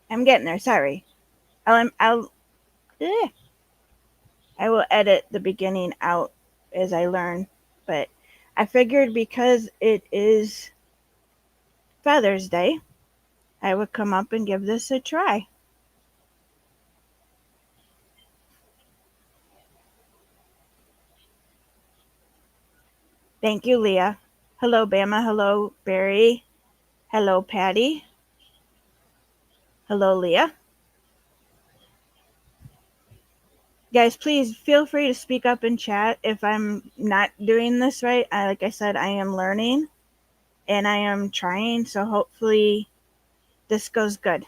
I'm getting there. Sorry. I'll eh. I will edit the beginning out as I learn. But I figured because it is Father's Day, I would come up and give this a try. Thank you, Leah. Hello, Bama. Hello, Barry. Hello, Patty. Hello, Leah. Guys, please feel free to speak up in chat if I'm not doing this right. Like I said, I am learning and I am trying, so hopefully this goes good.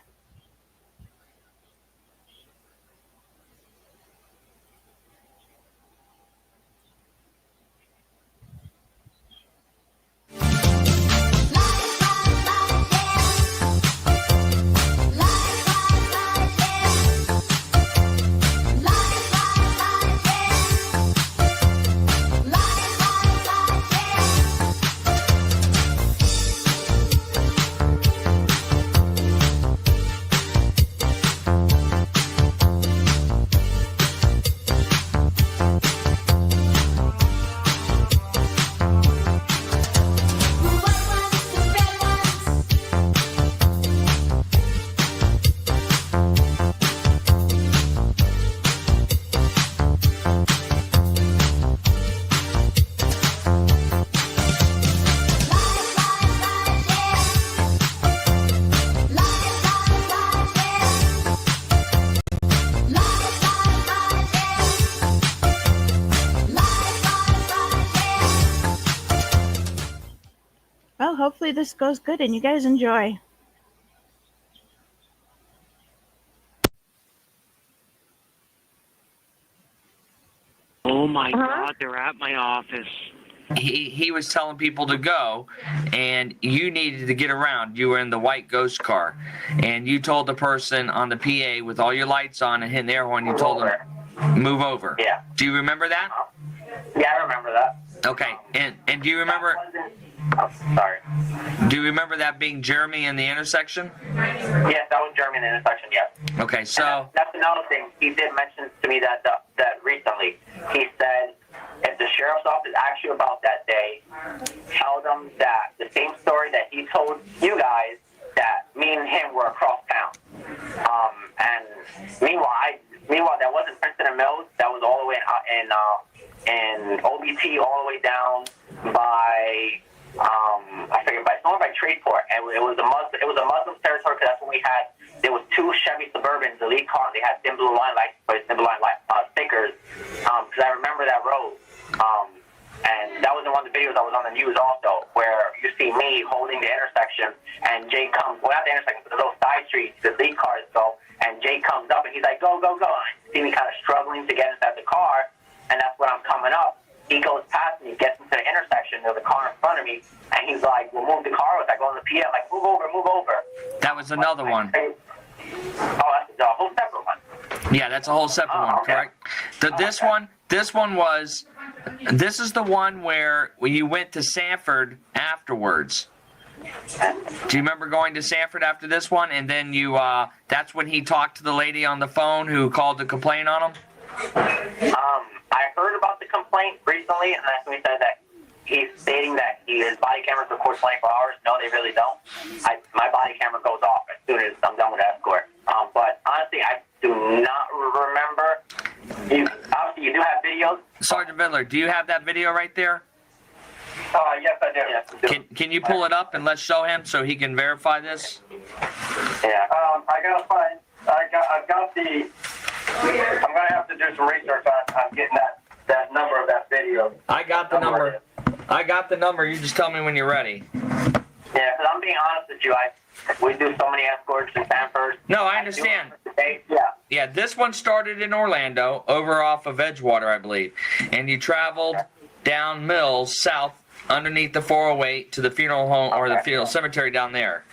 Well, hopefully this goes good and you guys enjoy. Oh my God, they're at my office. He was telling people to go, and you needed to get around. You were in the white ghost car, and you told the person on the PA with all your lights on and hitting the air horn, you told them, move over. Yeah. Do you remember that? Yeah, I remember that. Okay, and do you remember... Oh, sorry. Do you remember that being Jeremy in the intersection? Yes, that was Jeremy in the intersection, yes. Okay, so... That's another thing. He did mention to me that recently. He said, if the sheriff's office asks you about that day, tell them that the same story that he told you guys, that me and him were across town. And meanwhile, that wasn't Princeton and Mills. That was all the way in OBT, all the way down by... I forget, somewhere by Tradeport, and it was a Muslim territory because that's when there was two Chevy Suburbans, the lead car, and they had thin blue line stickers, because I remember that road, and that was in one of the videos that was on the news also, where you see me holding the intersection, and Jay comes, well, not the intersection, but the little side streets, the lead cars go, and Jay comes up, and he's like, go, go, go, and I see me kind of struggling to get inside the car, and that's when I'm coming up. He goes past me, gets into the intersection, there's a car in front of me, and he's like, well, move the car. I go on the PA, I'm like, move over, move over. That was another one. Oh, that's a whole separate one. Yeah, that's a whole separate one, okay. Correct? This is the one where you went to Sanford afterwards. Do you remember going to Sanford after this one? And then that's when he talked to the lady on the phone who called to complain on him? I heard about the complaint recently, and that's when he said that he's stating that his body cameras record 24 hours. No, they really don't. My body camera goes off as soon as I'm done with escort. But honestly, I do not remember. Obviously, you do have videos. Sergeant Vidler, do you have that video right there? Yes, I do. Yes, I do. Can you pull it up and let's show him so he can verify this? Yeah. I've got the. I'm gonna have to do some research on getting that number of that video. I got the number. I got the number. You just tell me when you're ready. Yeah, because I'm being honest with you. We do so many escorts in Sanford. No, I understand. Yeah. Yeah, this one started in Orlando, over off of Edgewater, I believe. And you traveled down Mills, south, underneath the 408 to the funeral home or the funeral cemetery down there.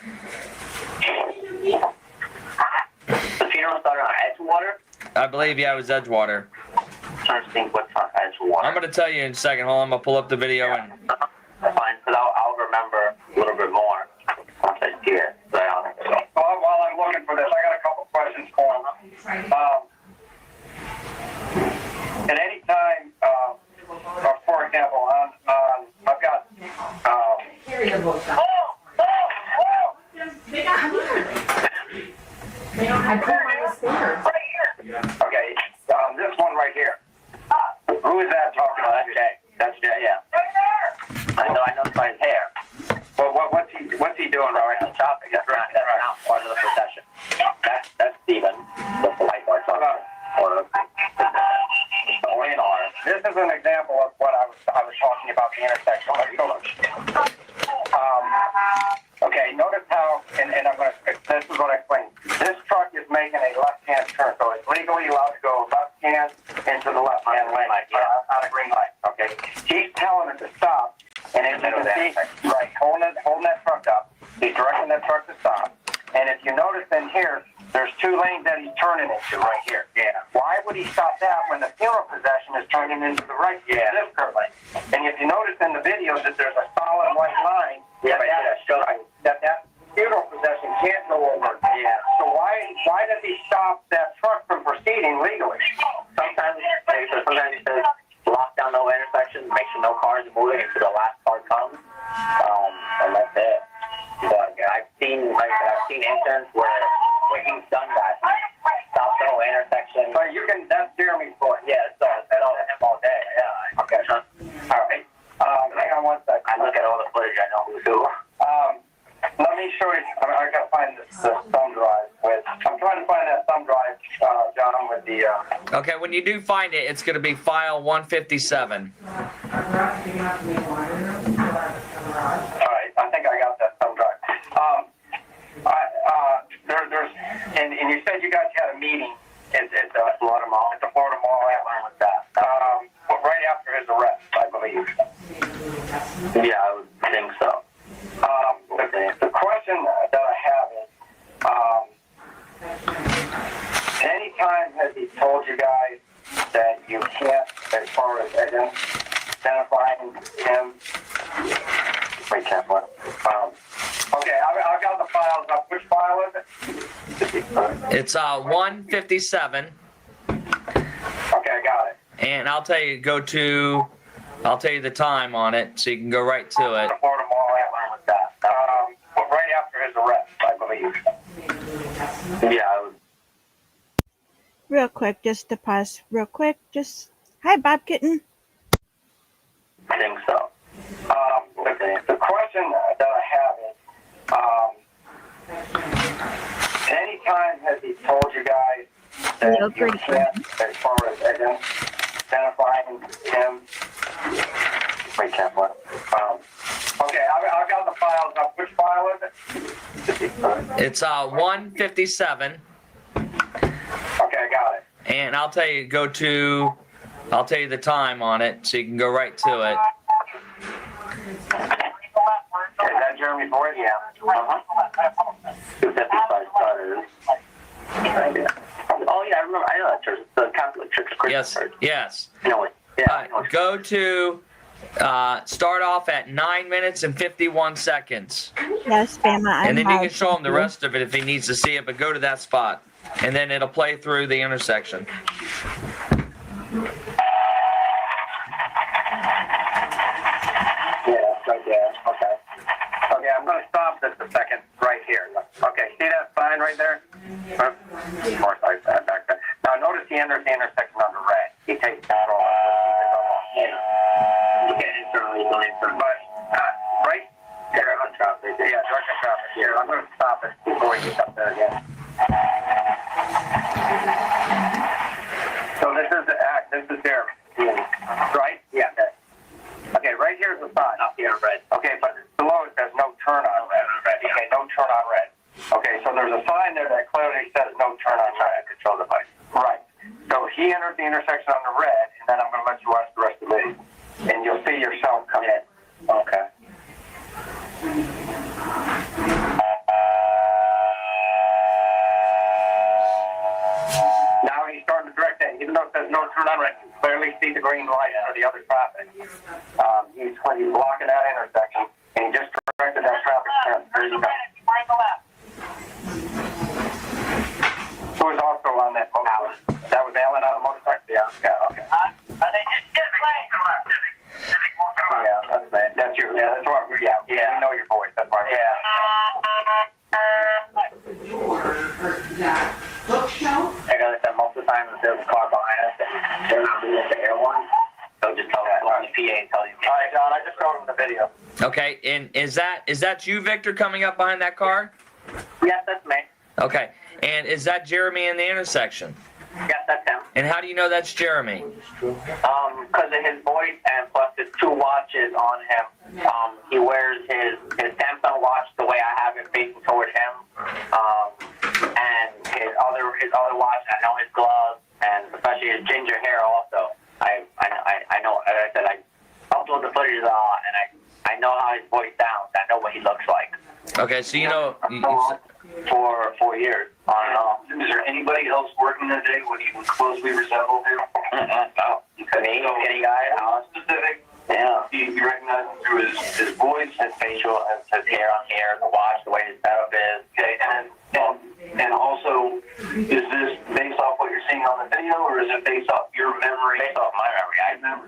The funeral started on Edgewater? I believe, yeah, it was Edgewater. I'm trying to think what's on Edgewater. I'm going to tell you in a second. Hold on, I'm going to pull up the video. And That's fine, because I'll remember a little bit more once I see it. So, while I'm looking for this, I got a area book. I put him on the stairs. Okay, this one right here. Who is that talking about? That's Jay. That's Jay, yeah. I know by his hair. Well, what's he doing right now? Shopping. That's not part of the procession. That's Stephen, the lifeguard talking. This is an example of what I was talking about, the intersection. Okay, notice how, and I'm going to, this is what I explained. This truck is making a left-hand turn, so it's legally allowed to go left-hand into the left-hand lane on a green light. Okay, he's telling it to stop, and as you can see, right, holding that truck up, he's directing that truck to stop. And if you notice in here, there's 2 lanes that he's turning into right here. Yeah. Why would he stop that when the funeral procession is turning into the right? Yeah. This curve lane. And if you notice in the video that there's a solid white line, that funeral procession can't go over. Yeah. So why does he stop that truck from proceeding legally? Sometimes he says lock down the whole intersection, make sure no cars are moving until the last car comes, and that's it. But I've seen incidents where he's done that. He stopped the whole intersection. But that's Jeremy's point. Yeah, so I don't him all day. Yeah. Okay. All right. Hang on one second. I look at all the footage. I know who's who. Let me show you. I gotta find this thumb drive. I'm trying to find that thumb drive, John, with the. Okay, when you do find it, it's going to be file 157. All right, I think I got that thumb drive. There's and you said you guys had a meeting at the Florida Mall. At the Florida Mall, I learned that. Right after his arrest, I believe. Yeah, I would think so. The question that I have is, any time has he told you guys that you can't, as far as identifying him? Wait, can't what? Okay, I've got the files up. Which file is it? It's 157. Okay, I got it. And I'll tell you, I'll tell you the time on it, so you can go right to it. The Florida Mall, I learned that. Right after his arrest, I believe. Yeah, I would. Real quick, just to pause. Real quick, just hi, Bob Kitten. I think so. The question that I have is, any time has he told you guys that you can't, as far as identifying him? Wait, can't what? Okay, I've got the files up. Which file is it? It's 157. Okay, I got it. And I'll tell you, I'll tell you the time on it, so you can go right to it. Is that Jeremy Boyd? Yeah. 255 starters. Oh yeah, I remember. I know that church. The Catholic Church. Yes. Yeah. Go to start off at 9 minutes and 51 seconds. Yes, Bama. And then you can show him the rest of it if he needs to see it, but go to that spot. And then it'll play through the intersection. Yeah, right there. Okay. Okay, I'm going to stop this a second right here. Okay, see that sign right there? Of course, I said back there. Now, notice he enters the intersection under red. He takes that off. But, right there on traffic. Yeah, direction traffic here. I'm going to stop it before he gets up there again. So this is there. Right? Yeah. Okay, right here's the sign. Up here in red. Okay, but below it says no turn on red. Okay, no turn on red. Okay, so there's a sign there that clearly says no turn on red. Control device. Right. So he entered the intersection on the red, and then I'm going to let you watch the rest of the video. And you'll see yourself come in. Okay. Now he's starting to direct in. Even though it says no turn on red, you can clearly see the green light for the other traffic. He's blocking that intersection, and he just directed that traffic turn. There you go. Who was also on that motorcycle? That was Alan on a motorcycle? Yeah, okay. Yeah, that's right. Yeah, we know your voice. That's right. Yeah. I gotta say, most of the time, there's a car behind us, and they're not doing the air one. So just tell them on the PA and tell you. All right, John, I just showed him the video. Okay, and is that you, Victor, coming up behind that car? Yes, that's me. Okay, and is that Jeremy in the intersection? Yes, that's him. And how do you know that's Jeremy? Because of his voice and plus his 2 watches on him. He wears his Samsung watch the way I have it facing toward him. And his other watch, I know his gloves, and especially his ginger hair also. I know, as I said, I upload the footage a lot, and I know how his voice sounds. I know what he looks like. Okay, so you know... For 4 years, on and off. Is there anybody else working that day when you would closely resemble him? No. Any guy, Specific? Yeah. You recognize him through his voice? His facial, his hair on here, the watch, the way his setup is. Okay, and also, is this based off what you're seeing on the video, or is it based off your memory? Based off my memory. I know.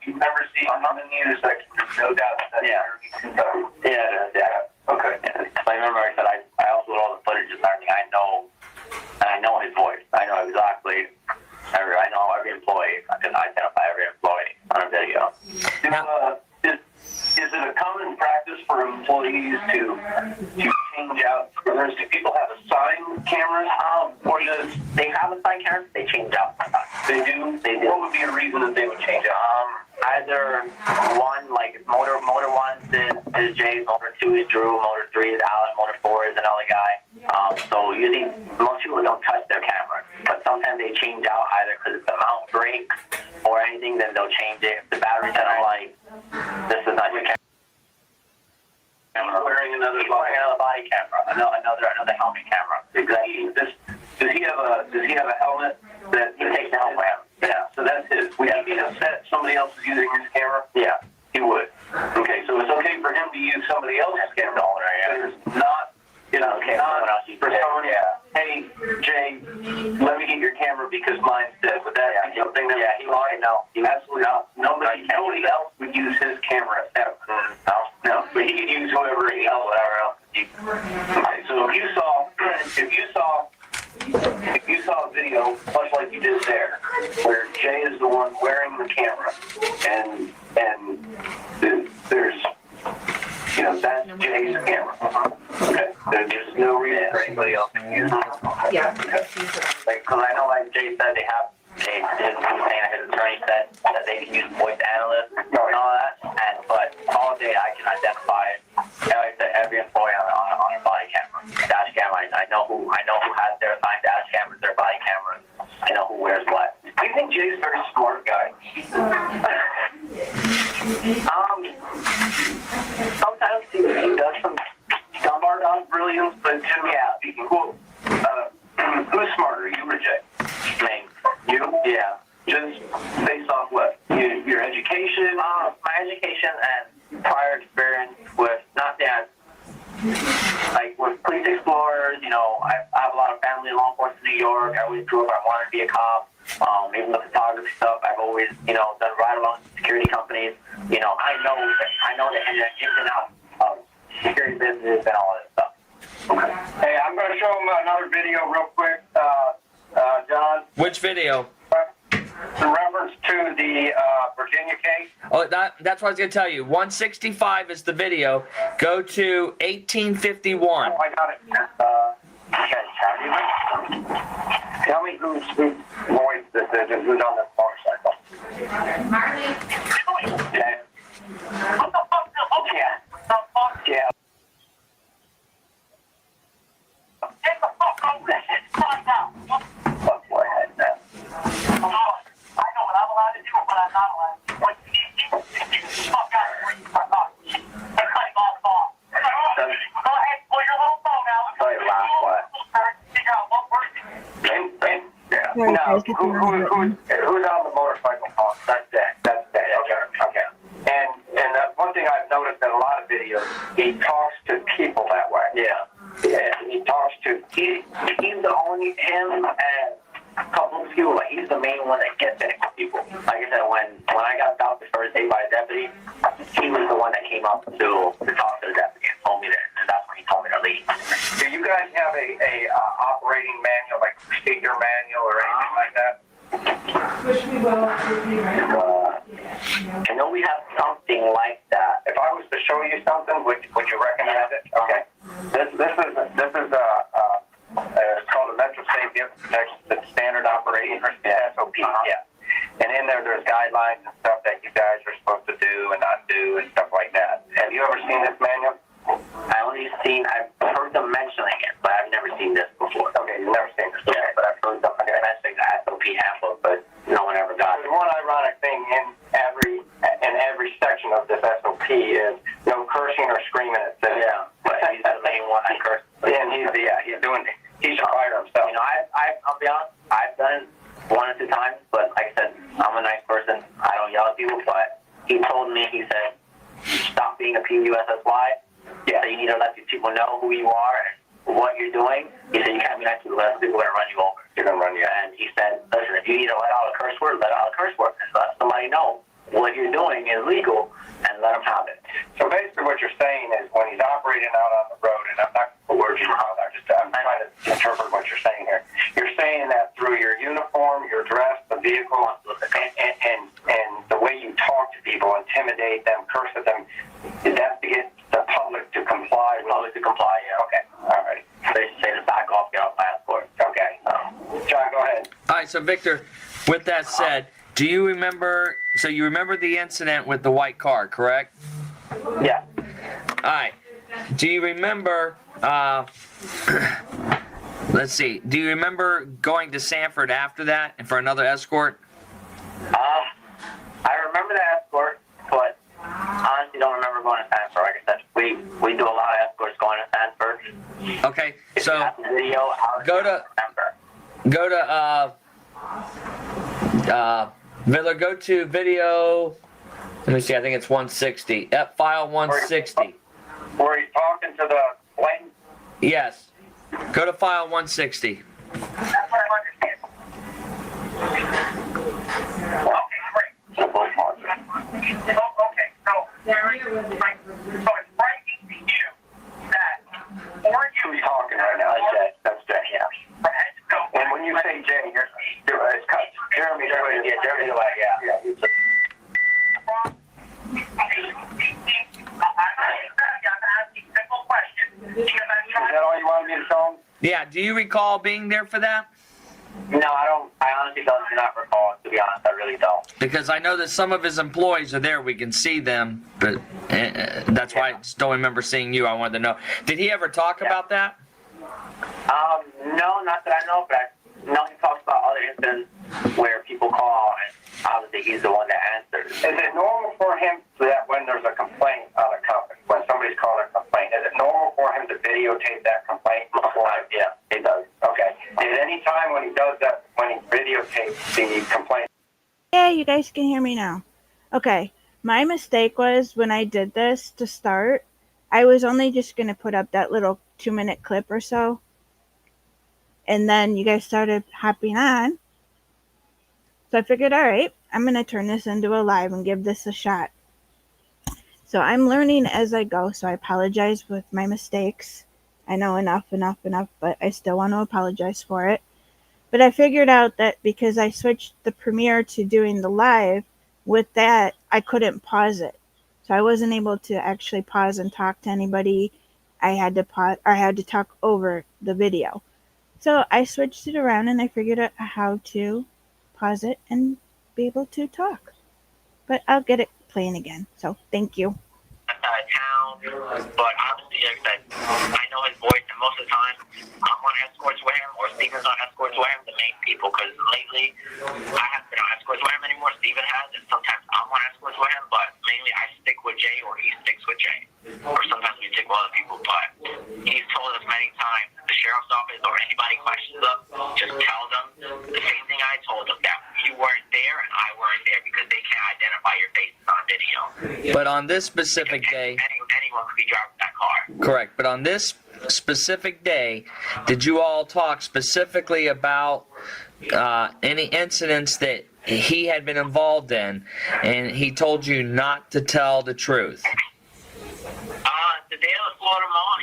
You've never seen him in the intersection. There's no doubt that. Yeah. Okay. My memory said I also with all the footage and everything. I know his voice. I know exactly. I know every employee. I can identify every employee on a video. Is it a common practice for employees to change out cameras? Do people have assigned cameras? Or does they have assigned cameras? They change out. They do. What would be a reason that they would change out? Either one, like motor one is Jay's, motor 2 is Drew, motor 3 is Alan, motor 4 is another guy. So usually most people don't touch their camera, but sometimes they change out either because the mount breaks or anything, then they'll change it. If the battery's out, like, this is not your camera. Wearing another body camera, another helmet camera. Exactly. Does he have a helmet that He takes the helmet out. Yeah, so that's his. Would he be upset somebody else is using his camera? Yeah. He would. Okay, so it's okay for him to use somebody else's camera. It's not, Okay, for someone, hey, Jay, let me get your camera because mine's dead. Would that be something that he would. No. Absolutely not. Nobody else would use his camera ever. No, but he could use whatever else. Okay, so if you saw a video, much like you did there, where Jay is the one wearing the camera, and therethere's, that's Jay's camera. Okay, there's no reason for anybody else to use it. Yeah. Because I know, like Jay said, his attorney said that they can use voice analysts and all that, but all day I can identify every employee on a body camera, dash camera. I know who has their assigned dash cameras, their body cameras. I know who wears what. I think Jay's a very smart guy. Sometimes he does some Smart, not brilliant, but cool. Who's smarter, you or Jay? Me. You? Yeah. Just based off what? Your education? My education and prior experience with with police explorers. I have a lot of family in law enforcement in New York. I always grew up. I wanted to be a cop. Even the photography stuff, I've always done ride-along security companies. I know the ins and outs of security business and all that stuff. Okay. Hey, I'm going to show them another video real quick, John. Which video? In reference to the Virginia case. Oh, that's what I was going to tell you. 165 is the video. Go to 1851. Oh, I got it. Tell me whose voice this is and who's on this motorcycle. Okay. What the fuck? Yeah. Get the fuck over this shit. Calm down. Fuck your head, man. I know what I'm allowed to do and what I'm not allowed to do. What you fuck out of here. Fuck off. I'm cutting off the ball. Go ahead, pull your little phone out. Tell your last what? Figure out what works. Yeah. Sorry, No, guys, get the wrong button. who's on the motorcycle phone? That's Dan. Okay. And one thing I've noticed in a lot of videos, he talks to people that way. Yeah. He talks to, he's the only, him and a couple of people, like he's the main one that gets into people. Like I said, when I got stopped the first day by a deputy, he was came up to talk to the deputy and told me that, and that's when he told me to leave. Do you guys have a operating manual, like procedure manual or anything like that? Which we will review, right? I know we have something like that. If I was to show you something, would you recognize it? Okay. This is it's called a Metro Safe Vehicle Protection Standard Operating SOP. Yeah. And in there's guidelines and stuff that you guys are supposed to do and not do and stuff like that. Have you ever seen this manual? I've heard them mentioning it, but I've never seen this before. Okay, you've never seen this. Yeah, but I've heard them mentioning the SOP handbook, but no one ever got it. There's one ironic thing in every section of this SOP is no cursing or screaming at citizens. Yeah, but he's the main one that cursed. And he should fire himself. You know, I'll be honest, I've done it 1 or 2 times, but like I said, I'm a nice person. I don't yell at people, but he said, stop being a PUSSY. Yeah, so you need to let these people know who you are and what you're doing. He said, you can't be nice to people, else people are going to run you over. They're going to run you. And he said, listen, if you need to let out a curse word, let out a curse word. And let somebody know what you're doing is legal and let them have it. So basically what you're saying is when he's operating out on the road, and I'm not going to put words in your mouth, I'm trying to interpret what you're saying here. You're saying that through your uniform, your dress, the vehicle, and the way you talk to people, intimidate them, curse at them, that's to get the public to comply. Yeah. Okay. All right. They say to back off, get off my escort. Okay. John, go ahead. All right, so Victor, with that said, do you remember, so you remember the incident with the white car, correct? Yeah. All right. Do you remember, let's see, do you remember going to Sanford after that and for another escort? I remember the escort, but honestly don't remember going to Sanford. Like I said, we do a lot of escorts going to Sanford. Okay, so Video, Miller, go to video, let me see, I think it's 160. Yep, file 160. Were you talking to the plane? Yes. Go to file 160. That's what I understand. Okay, great. Okay, so it's frightening to you that or you talking right now. That's Jay, yeah. And when you say Jay, it's Jeremy. Yeah, Jeremy. Yeah. Is that all you wanted me to tell him? Yeah, do you recall being there for that? No, I don't. I honestly do not recall. To be honest, I really don't. Because I know that some of his employees are there. We can see them, but that's why I just don't remember seeing you. I wanted to know. Did he ever talk about that? No, not that I know, but I know he talks about other incidents where people call, and obviously he's the one that answers. Is it normal for him that when there's a complaint on a company, when somebody's calling a complaint, is it normal for him to videotape that complaint? Yeah, he does. Okay. At any time when he does that, when he videotapes the complaint? Yeah, you guys can hear me now. Okay, my mistake was when I did this to start, I was only just going to put up that little 2-minute clip or so. And then you guys started hopping on. So I figured, all right, I'm going to turn this into a live and give this a shot. So I'm learning as I go, so I apologize with my mistakes. I know enough, but I still want to apologize for it. But I figured out that because I switched the premiere to doing the live, with that, I couldn't pause it. So I wasn't able to actually pause and talk to anybody. I had to pause, or I had to talk over the video. So I switched it around and I figured out how to pause it and be able to talk. But I'll get it playing again. So thank you. Town, but obviously, like I said, I know his voice, and most of the time, I'm on escorts with him, or Steven's on escorts with him, the main people, because lately, I haven't been on escorts with him anymore, Steven has, and sometimes I'm on escorts with him, but mainly I stick with Jay, or he sticks with Jay, or sometimes we stick with other people, but he's told us many times, the sheriff's office, or anybody questions us, just tell them the same thing I told them, that you weren't there, and I weren't there, because they can't identify your faces on video. But on this specific day, anyone could be driving that car. correct. But on this specific day, did you all talk specifically about any incidents that he had been involved in, and he told you not to tell the truth? the day of the Florida Mall,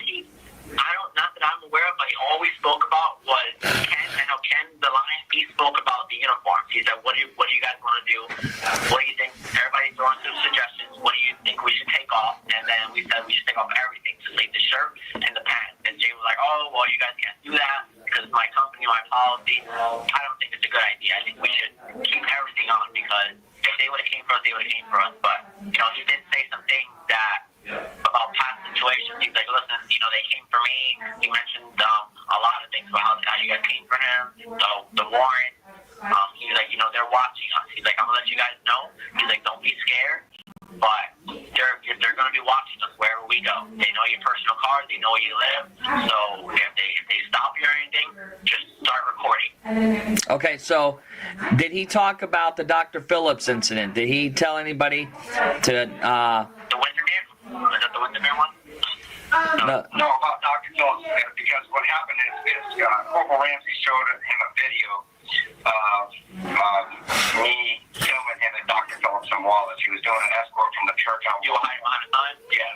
not that I'm aware of, but he always spoke about was Ken. I know Ken, the Lion, he spoke about the uniforms. He said, what do you guys want to do? What do you think? Everybody's throwing some suggestions. What do you think we should take off? And then we said we should take off everything, just leave the shirt and the pants. And Jay was like, oh, well, you guys can't do that because my company, my policy. I don't think it's a good idea. I think we should keep everything on because if they would have came for us, they would have came for us. But, he did say some things that about past situations. He's like, listen, they came for me. He mentioned a lot of things about how you guys came for him, the warrant. He's like, they're watching us. He's like, I'm going to let you guys know. He's like, don't be scared. But they're going to be watching us wherever we go. They know your personal card. They know where you live. So if they stop you or anything, just start recording. Okay, so did he talk about the Dr. Phillips incident? Did he tell anybody to... The Wintermere? Is that the Wintermere one? No, about Dr. Phillips, because what happened is Corporal Ramsey showed him a video of me filming him at Dr. Phillips and Wallace. He was doing an escort from the church on You were hiding behind the sign?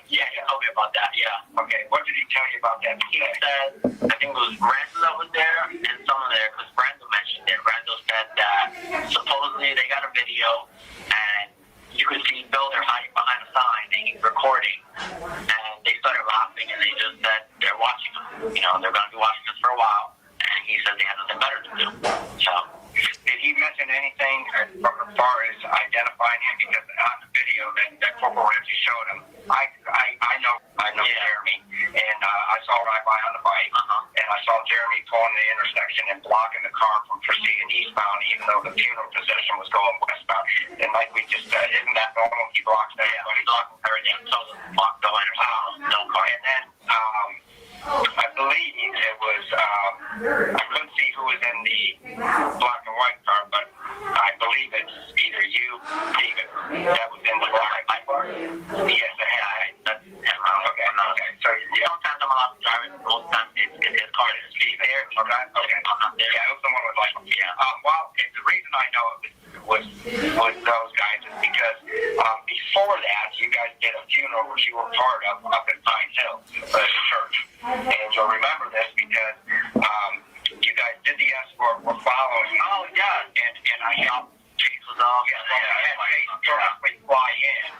Yeah, he told me about that, yeah. Okay, what did he tell you about that? He said, I think it was Randall that was there, and someone there, because Randall mentioned it. Randall said that supposedly they got a video, and you could see Bill there hiding behind a sign, and he's recording, and they started laughing, and they just said they're watching us. They're going to be watching us for a while, and he said they had nothing better to do. So, did he mention anything as far as identifying him? Because on the video that Corporal Ramsey showed him, I know Jeremy, and I saw right by on the bike, and I saw Jeremy pulling the intersection and blocking the car from proceeding eastbound, even though the funeral procession was going westbound. And like we just said, isn't that normal? He blocks everybody. Yeah, he blocks everything. So block the intersection. No car. And then I believe it was, I couldn't see who was in the black and white car, but I believe it's either you, David, that was in the black and white car. Yes, okay. So, yeah. Sometimes I'm allowed to drive it. Most times it's his car. It's Steve there. Okay. I'm not there. Yeah, it was someone with like, the reason I know it was those guys is because before that, you guys did a funeral which you were part of up in Pine Hill, the church. And you'll remember this because you guys did the escort, were following. Oh, yeah. And I helped. Chase was on. Chase fly in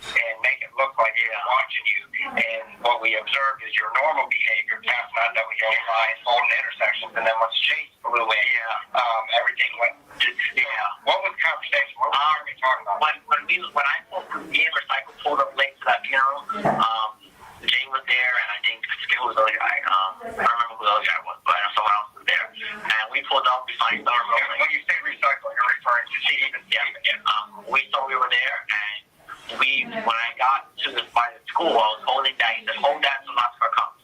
and make it look like they were watching you. And what we observed is your normal behavior, passing out that we go lines, holding intersections, and then once Chase flew in, everything went. What was the conversation? What were we talking about? When I pulled, me and Recycle pulled up late to that funeral, Jay was there, and I forget who the other guy. I don't remember who the other guy was, but I know someone else was there. And we pulled up, we finally started rolling. When you say Recycle, you're referring to Steve and Steve. We thought we were there, and when I got to by the school, I was holding that. He said, hold that so not for comes.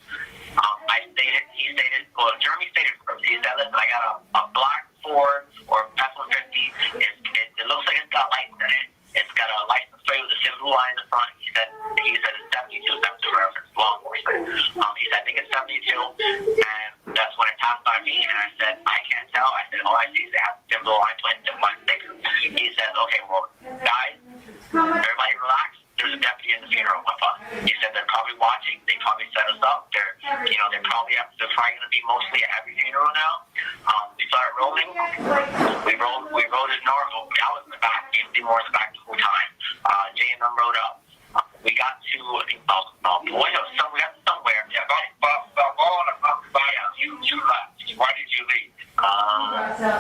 Jeremy stated first. He said, listen, I got a black Ford or F-150. It looks like it's got lights in it. It's got a license plate with a silver line in the front. He said it's 72 reference law enforcement. He said, I think it's 72. And that's when it passed by me, and I said, I can't tell. I said, all I see is that silver line plate and 1.6. He said, okay, well, guys, everybody relax. There's a deputy in the funeral with us. He said they're probably watching. They probably set us up. They're probably going to be mostly at every funeral now. We started rolling. We rode as normal. I was in the back. They were in the back the whole time. Jay and them rode up. We got to, I think, we got somewhere. Yeah, about all in the you left. Why did you leave?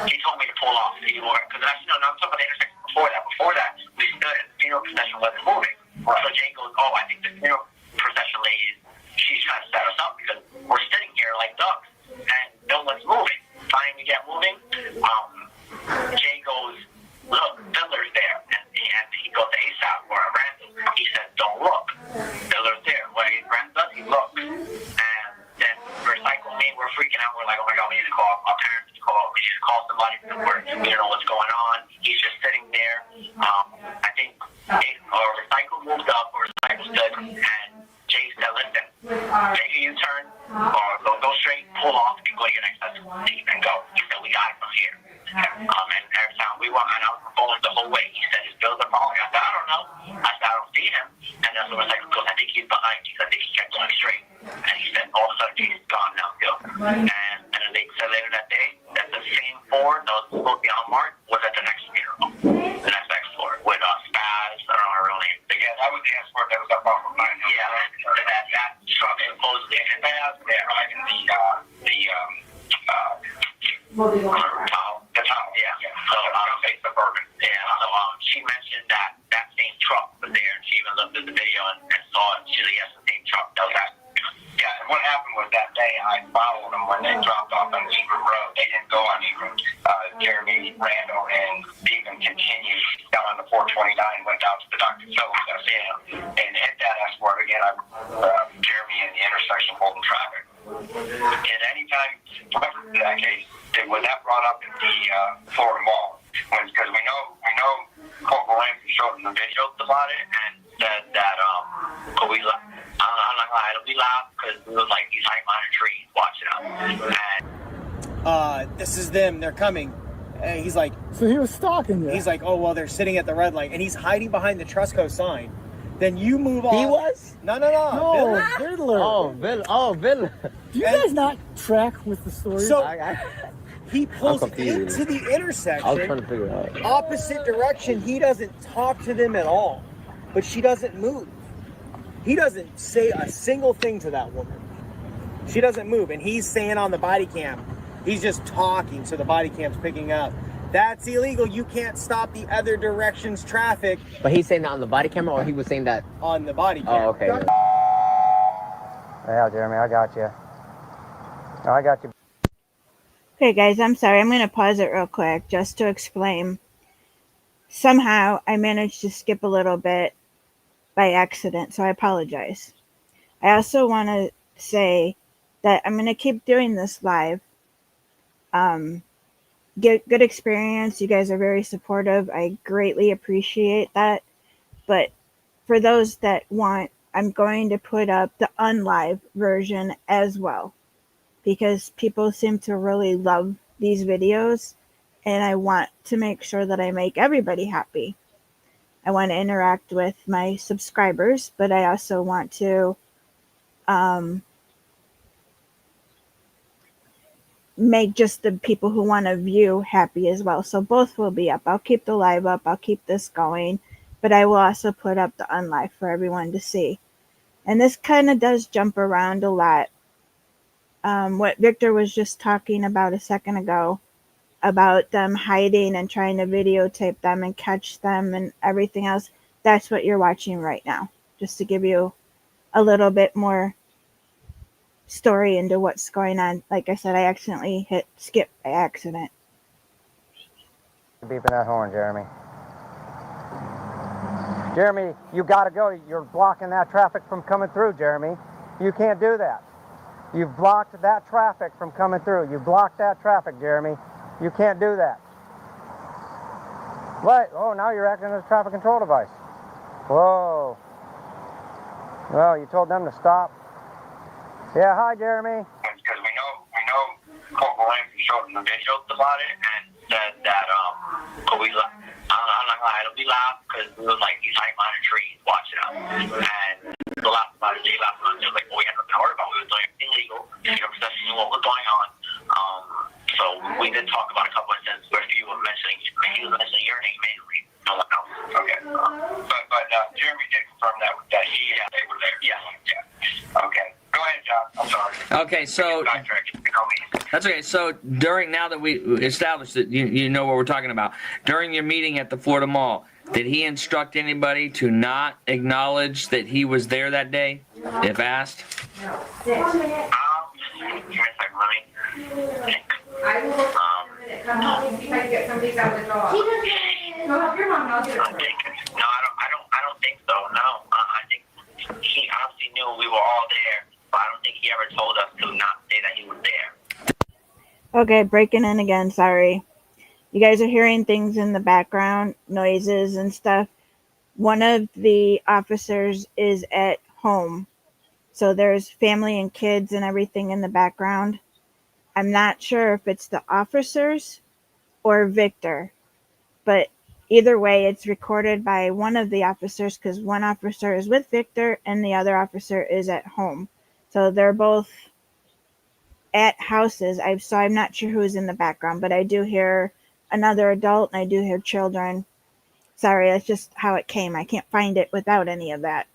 He told me to pull off. Because I'm talking about the intersection before that. Before that, we stood and the funeral procession wasn't moving. Right. So Jay goes, I think the funeral procession lady, she's trying to set us up because we're sitting here like ducks and no one's moving. Finally, we get moving. Jay goes, look, Diller's there. And he goes to ASAP or Randall. He says, don't look. Diller's there. What Randall does, he looks. And then Recycle me, we're freaking out. We're like, oh my God, we need to call our parents. We should call somebody because we don't know what's going on. He's just sitting there. I think Recycle moved up or Recycle stood, and Jay said, listen, take a U-turn or go straight, pull off, and go to your next destination and go. He said, we got it from here. And every time we went, and I was rolling the whole way. He said, is Bill the following? I said, I don't know. I said, I don't see him. And that's when Recycle goes, I think he's behind you. I think he kept going. And then they said later that day that the same Ford that was supposed to be unmarked was at the next funeral, the next escort with Spaz. I don't know her real name. Yeah, that was the escort that was up off of mine. Yeah, that truck supposedly and Spaz there driving the top, yeah. So say Suburban. Yeah. So she mentioned that same truck was there, and she even looked at the video and saw it. She said, yes, the same truck. That was that. Yeah, and what happened was that day I followed them when they dropped off on Ingram Road. They didn't go on Ingram. Jeremy, Randall, and Stephen continued down on the 429, went down to the Dr. Phillips, that's him, and hit that escort again. Jeremy in the intersection holding traffic. And anytime, remember that case, was that brought up in the Florida Mall? Because we know Corporal Ramsey showed them the videos about it and said that I'm not gonna lie, it'll be loud because it was like these high minor trees watching them. And this is them, they're coming. And he's like, so he was stalking you. He's like, oh well, they're sitting at the red light, and he's hiding behind the Trusco sign. Then you move on. He was? No. Viddler. Oh, Viddler. Do you guys not track with the story? So he pulls into the intersection. I was trying to figure it out. Opposite direction. He doesn't talk to them at all, but she doesn't move. He doesn't say a single thing to that woman. She doesn't move, and he's saying on the body cam, he's just talking, so the body cam's picking up. That's illegal. You can't stop the other direction's traffic. But he's saying that on the body camera, or he was saying that on the body cam. Oh, okay. Yeah, Jeremy, I got you. I got you. Okay, guys, I'm sorry. I'm going to pause it real quick just to explain. Somehow, I managed to skip a little bit by accident, so I apologize. I also want to say that I'm going to keep doing this live. Get good experience. You guys are very supportive. I greatly appreciate that. But for those that want, I'm going to put up the unlive version as well, because people seem to really love these videos, and I want to make sure that I make everybody happy. I want to interact with my subscribers, but I also want to make just the people who want to view happy as well. So both will be up. I'll keep the live up. I'll keep this going, but I will also put up the unlive for everyone to see. And this kind of does jump around a lot. What Victor was just talking about a second ago, about them hiding and trying to videotape them and catch them and everything else, that's what you're watching right now. Just to give you a little bit more story into what's going on. Like I said, I accidentally hit skip by accident. Beeping that horn, Jeremy. Jeremy, you gotta go. You're blocking that traffic from coming through, Jeremy. You can't do that. You've blocked that traffic from coming through. You blocked that traffic, Jeremy. You can't do that. What? Oh, now you're acting as a traffic control device. Whoa. Well, you told them to stop. Yeah, hi, Jeremy. Because we know Corporal Ramsey showed them the videos about it and said that I'm not gonna lie, it'll be loud because it was like these high minor trees watching them. And the last about it, they laughed about it. They were like, well, we had nothing to worry about. We were doing everything legal. You know, because knew what was going on. So we did talk about a couple of instances where he was mentioning your name mainly. No one else. Okay. But Jeremy did confirm that they were there. Yeah. Okay. Go ahead, John. I'm sorry. Okay, so that's okay. So now that we established that you know what we're talking about, during your meeting at the Florida Mall, did he instruct anybody to not acknowledge that he was there that day, if asked? Give me a second, let me think. I will come home if I can get something out of the dog. Go help your mom and I'll do it. No, I don't think so. No, I think he obviously knew we were all there, but I don't think he ever told us to not say that he was there. Okay, breaking in again, sorry. You guys are hearing things in the background, noises and stuff. One of the officers is at home, so there's family and kids and everything in the background. I'm not sure if it's the officers or Victor, but either way, it's recorded by one of the officers because one officer is with Victor and the other officer is at home. So they're both at houses. So I'm not sure who's in the background, but I do hear another adult and I do hear children. Sorry, that's just how it came. I can't find it without any of that.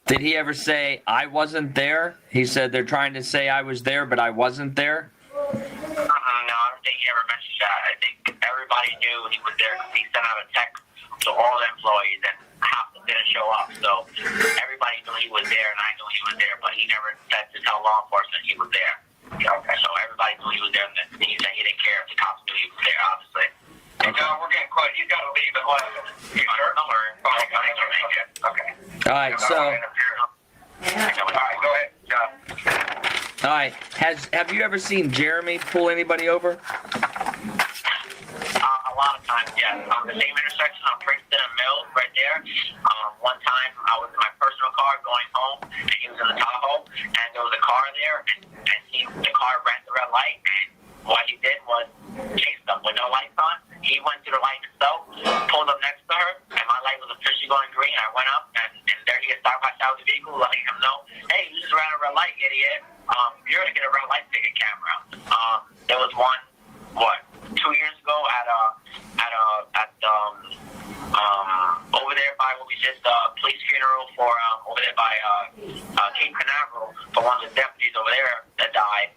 Did he ever say, I wasn't there? He said they're trying to say I was there, but I wasn't there? No, I don't think he ever mentioned that. I think everybody knew he was there because he sent out a text to all the employees and half of them didn't show up. So everybody knew he was there and I knew he was there, but he never said to tell law enforcement he was there. Okay. So everybody knew he was there and he said he didn't care if the cops knew he was there, obviously. Okay. John, we're getting close. You've got to leave at what? You sure? I'm learning. Okay. All right, so... All right, go ahead, John. All right, have you ever seen Jeremy pull anybody over? A lot of times, yes. The same intersection on Princeton and Mills, right there. One time, I was in my personal car going home, and he was in the Tahoe, and there was a car there, and the car ran the red light, and what he did was chase them with no lights on. He went to the light himself, pulled up next to her, and my light was officially going green. I went up, and there he is side by side with the vehicle, letting him know, hey, you just ran a red light, idiot. You're going to get a red light ticket camera. There was one, 2 years ago over there by what we did the police funeral for over there by Cape Canaveral for one of the deputies over there that died.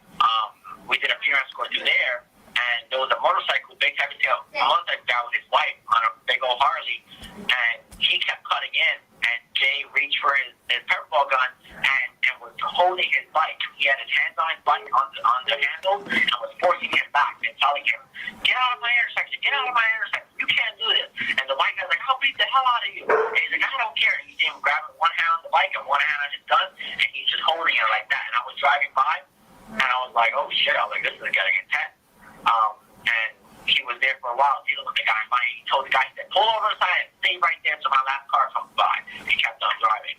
We did a funeral escort through there, and there was a motorcycle, big heavy tail motorcycle guy with his wife on a big old Harley, and he kept cutting in, and Jay reached for his pepperball gun and was holding his bike. He had his hands on his bike on the handle and was forcing him back and telling him, get out of my intersection, get out of my intersection, you can't do this. And the white guy's like, I'll beat the hell out of you. And he's like, I don't care. And you see him grabbing one hand on the bike and one hand on his gun, and he's just holding it like that. And I was driving by, and I was like, oh shit, I was like, this is getting intense. And he was there for a while dealing with the guy. He told the guy, he said, pull over the side and stay right there until my last car comes by. He kept on driving.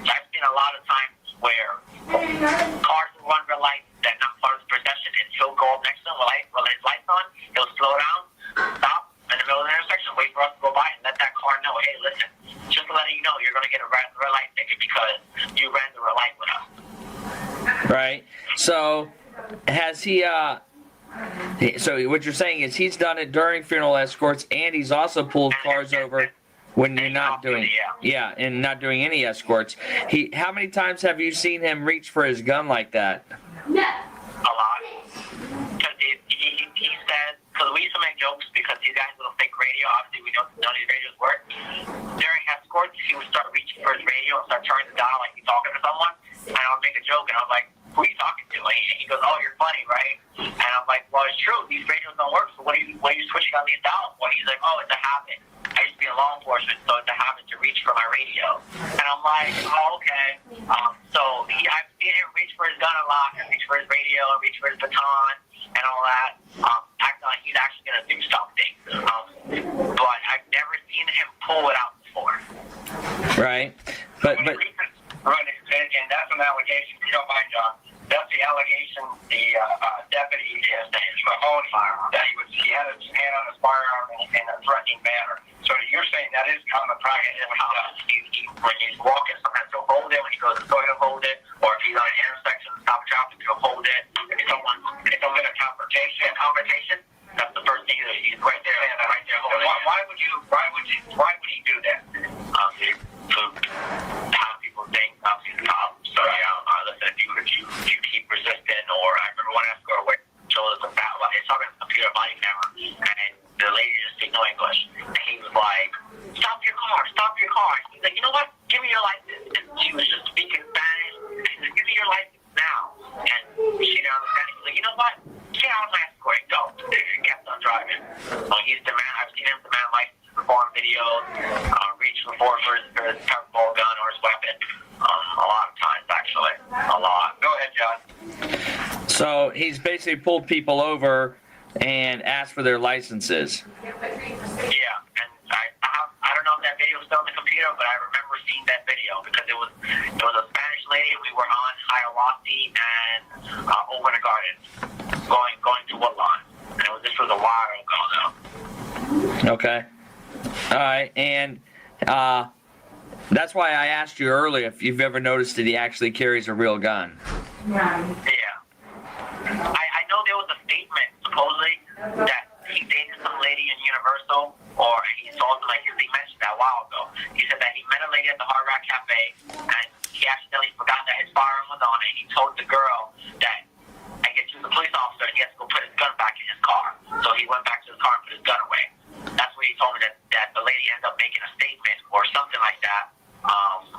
So I've seen a lot of times where cars will run red lights that not part of the procession, and he'll go up next to him with his lights on. He'll slow down, stop in the middle of the intersection, wait for us to go by, and let that car know, hey, listen, just to let you know, you're going to get a red light ticket because you ran the red light with us. Right. So has he... So what you're saying is he's done it during funeral escorts, and he's also pulled cars over when you're not doing and not doing any escorts. How many times have you seen him reach for his gun like that? A lot. Because he said, because we used to make jokes because these guys with a fake radio, obviously we know none of these radios work. During escorts, he would start reaching for his radio and start turning the dial like he's talking to someone, and I would make a joke, and I was like, who are you talking to? And he goes, oh, you're funny, right? And I'm like, well, it's true. These radios don't work, so what are you switching on these dials for? He's like, oh, it's a habit. I used to be in law enforcement, so it's a habit to reach for my radio. And I'm like, oh, okay. So I've seen him reach for his gun a lot, and reach for his radio, and reach for his baton, and all that. Acting like he's actually going to do something. But I've never seen him pull it out before. Right. But Right, and that's an allegation. If you don't mind, John, that's the allegation the deputy is that he's a holding firearm. That he had his hand on his firearm in a threatening manner. So you're saying that is common practice when he does. When he's walking, sometimes he'll hold it. When he goes to the store, he'll hold it. Or if he's on an intersection, stop traffic, he'll hold it. If someone's in a confrontation, that's the first thing he's right there, right there holding it. Why would he do that? To have people think he's a cop. So listen, if you keep resisting, or I remember one escort where showed us it's talking a computer body camera, and the lady just speaks no English, and he was like, stop your car. He's like, you know what? Give me your license. And she was just speaking Spanish. And he said, give me your license now. And she didn't understand. He's like, you know what? Get out of my escort and go. He kept on driving. He's the man. I've seen him demand license before on videos, reach before for his pepperball gun or his weapon. A lot of times, actually. A lot. Go ahead, John. So he's basically pulled people over and asked for their licenses. Yeah, and I don't know if that video was still on the computer, but I remember seeing that video because it was a Spanish lady, and we were on Hiawassee and Open Garden, going to Woodlawn. And this was a while ago, though. Okay. All right, and that's why I asked you earlier if you've ever noticed that he actually carries a real gun. Yeah. that he dated some lady in Universal, or he told me, like he mentioned that a while ago. He said that he met a lady at the Hard Rock Cafe, and he accidentally forgot that his firearm was on, and he told the girl that, I guess he was a police officer, and he has to go put his gun back in his car. So he went back to his car and put his gun away. That's what he told me, that the lady ended up making a statement or something like that,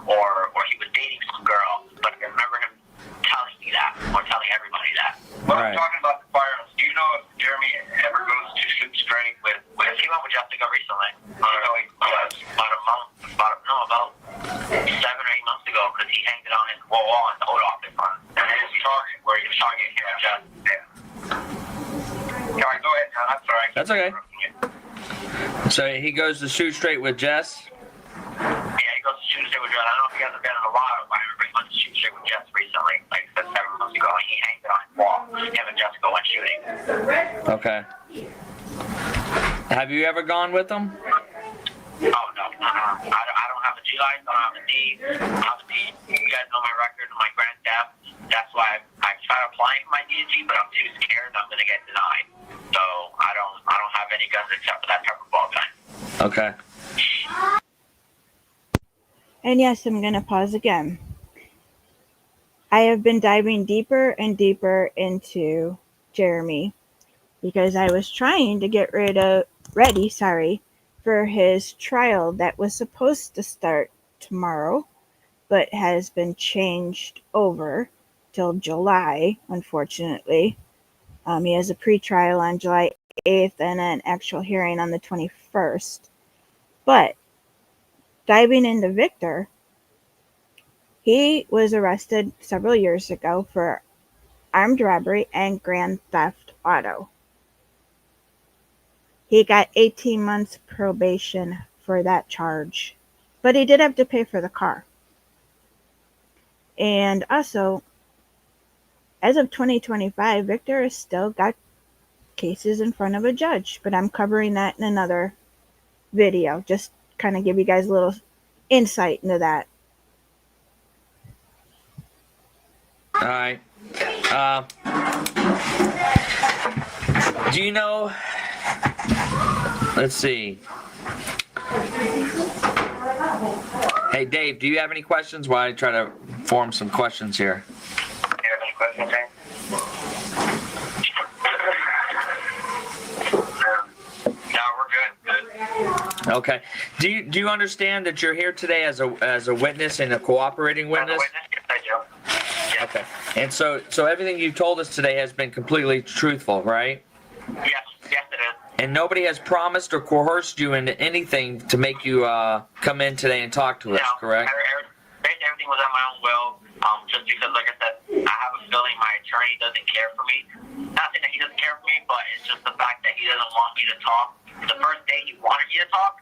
or he was dating some girl. But I remember him telling me that, or telling everybody that. Well, I'm talking about the firearms. Do you know if Jeremy ever goes to shoot straight with He went with Jessica recently. About 7 or 8 months ago, because he hanged it on his wall in the old office front. and his target, where he was targeting him? All right, go ahead, John. I'm sorry. That's okay. So he goes to shoot straight with Jess? Yeah, he goes to shoot straight with Jess. I don't know if he hasn't been in a while, but I remember he went to shoot straight with Jess recently, like I said, 7 months ago, and he hanged it on his wall. Him and Jessica went shooting. Okay. Have you ever gone with them? Oh, no. I don't have a G license. I don't have a D. You guys know my record and my grand theft. That's why I tried applying for my DG, but I'm too scared I'm going to get denied. So I don't have any guns except for that pepper ball gun. Okay. And yes, I'm going to pause again. I have been diving deeper and deeper into Jeremy because I was trying to get ready for his trial that was supposed to start tomorrow, but has been changed over till July, unfortunately. He has a pre-trial on July 8th and an actual hearing on the 21st. But diving into Victor, he was arrested several years ago for armed robbery and grand theft auto. He got 18 months probation for that charge, but he did have to pay for the car. And also, as of 2025, Victor has still got cases in front of a judge, but I'm covering that in another video. Just kind of give you guys a little insight into that. All right. Do you know? Let's see. Hey, Dave, do you have any questions? While I try to form some questions here. Do you have any questions, Jay? No, we're good. Okay. Do you understand that you're here today as a witness and a cooperating witness? Yes, I do. Yes. Okay. And so everything you've told us today has been completely truthful, right? Yes, it is. And nobody has promised or coerced you into anything to make you come in today and talk to us, correct? Basically, everything was at my own will. Just because, like I said, I have a feeling my attorney doesn't care for me. Not saying that he doesn't care for me, but it's just the fact that he doesn't want me to talk. The first day he wanted me to talk,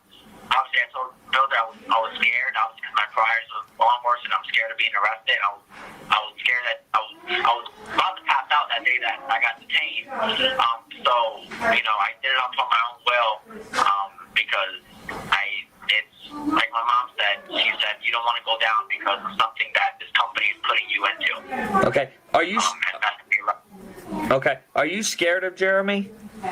obviously I told Bill that I was scared. Obviously, because my priors was a lot worse, and I'm scared of being arrested. I was scared that I was about to pass out that day that I got detained. So I did it off on my own will, because it's like my mom said. She said you don't want to go down because of something that this company is putting you into. Okay. Are you? Okay. Are you scared of Jeremy? Yeah.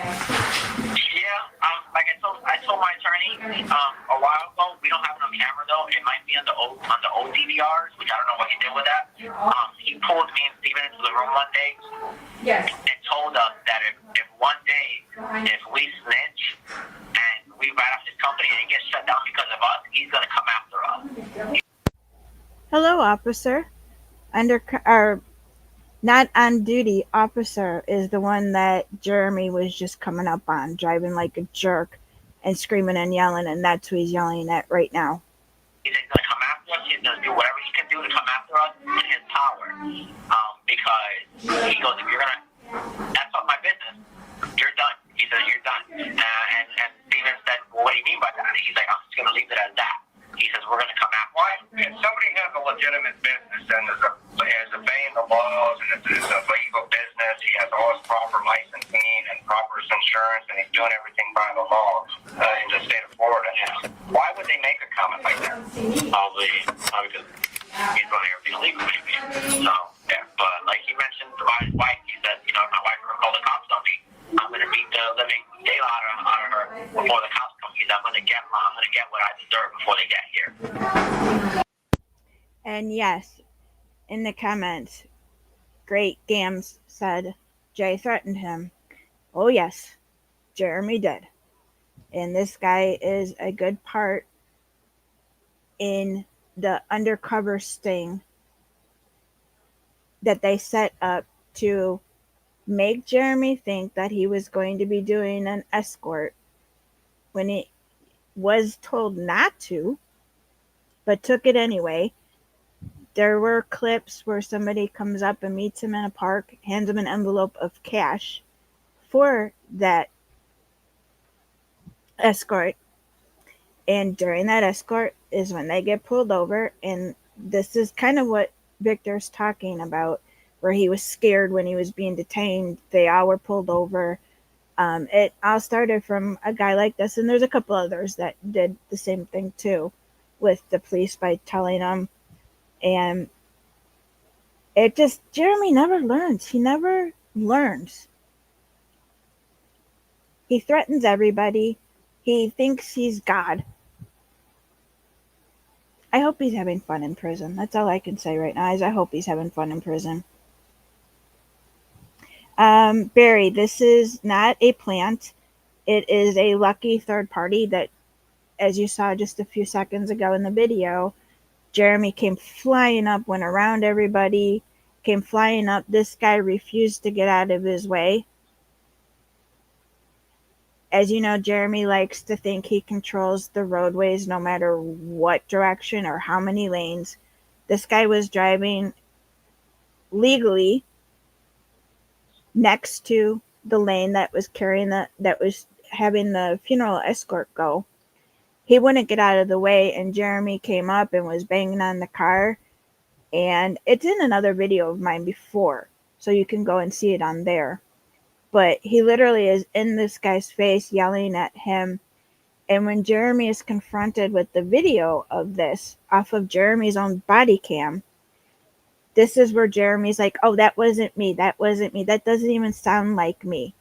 Like I told my attorney a while ago. We don't have it on camera though. It might be on the old DVRs, which I don't know what he did with that. He pulled me and Steven into the room one day. Yes. And told us that if one day if we snitch and we write off this company and it gets shut down because of us, he's gonna come after us. Hello, officer. Not on duty officer is the one that Jeremy was just coming up on, driving like a jerk and screaming and yelling, and that's who he's yelling at right now. He's gonna come after us. He's gonna do whatever he can do to come after us in his power. Because he goes, if you're gonna, that's not my business. You're done. He says you're done. And Steven said, well, what do you mean by that? He's like, I'm just gonna leave it as that. He says we're gonna come after. Why? If somebody has a legitimate business and is obeying the laws and it's a legal business, he has all his proper licensing and proper insurance, and he's doing everything by the law in the state of Florida. Why would they make a comment like that? Probably because he's running everything illegal, maybe. So yeah, but like he mentioned about his wife, he said, my wife will call the cops on me. I'm gonna beat the living before the cops come here. I'm gonna get what I deserve before they get here. And yes, in the comments, Great Gams said Jay threatened him. Oh yes, Jeremy did. And this guy is a good part in the undercover sting that they set up to make Jeremy think that he was going to be doing an escort when he was told not to, but took it anyway. There were clips where somebody comes up and meets him in a park, hands him an envelope of cash for that escort. And during that escort is when they get pulled over. And this is kind of what Victor's talking about, where he was scared when he was being detained. They all were pulled over. It all started from a guy like this, and there's a couple others that did the same thing too with the police by telling them. And it just, Jeremy never learns. He never learns. He threatens everybody. He thinks he's God. I hope he's having fun in prison. That's all I can say right now, is I hope he's having fun in prison. Barry, this is not a plant. It is a lucky third party that, as you saw just a few seconds ago in the video, Jeremy came flying up, went around everybody, came flying up. This guy refused to get out of his way. As you know, Jeremy likes to think he controls the roadways no matter what direction or how many lanes. This guy was driving legally next to the lane that was having the funeral escort go. He wouldn't get out of the way, and Jeremy came up and was banging on the car. And it's in another video of mine before, so you can go and see it on there. But he literally is in this guy's face yelling at him. And when Jeremy is confronted with the video of this off of Jeremy's own body cam, this is where Jeremy's like, oh, that wasn't me. That wasn't me. That doesn't even sound like me.